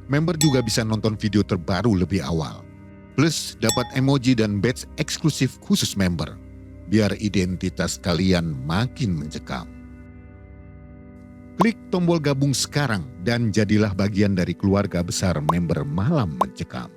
Speaker 5: member juga bisa nonton video terbaru lebih awal. Plus dapat emoji dan badge eksklusif khusus member. biar identitas kalian makin mencekam. Klik tombol gabung sekarang dan jadilah bagian dari keluarga besar member Malam Mencekam.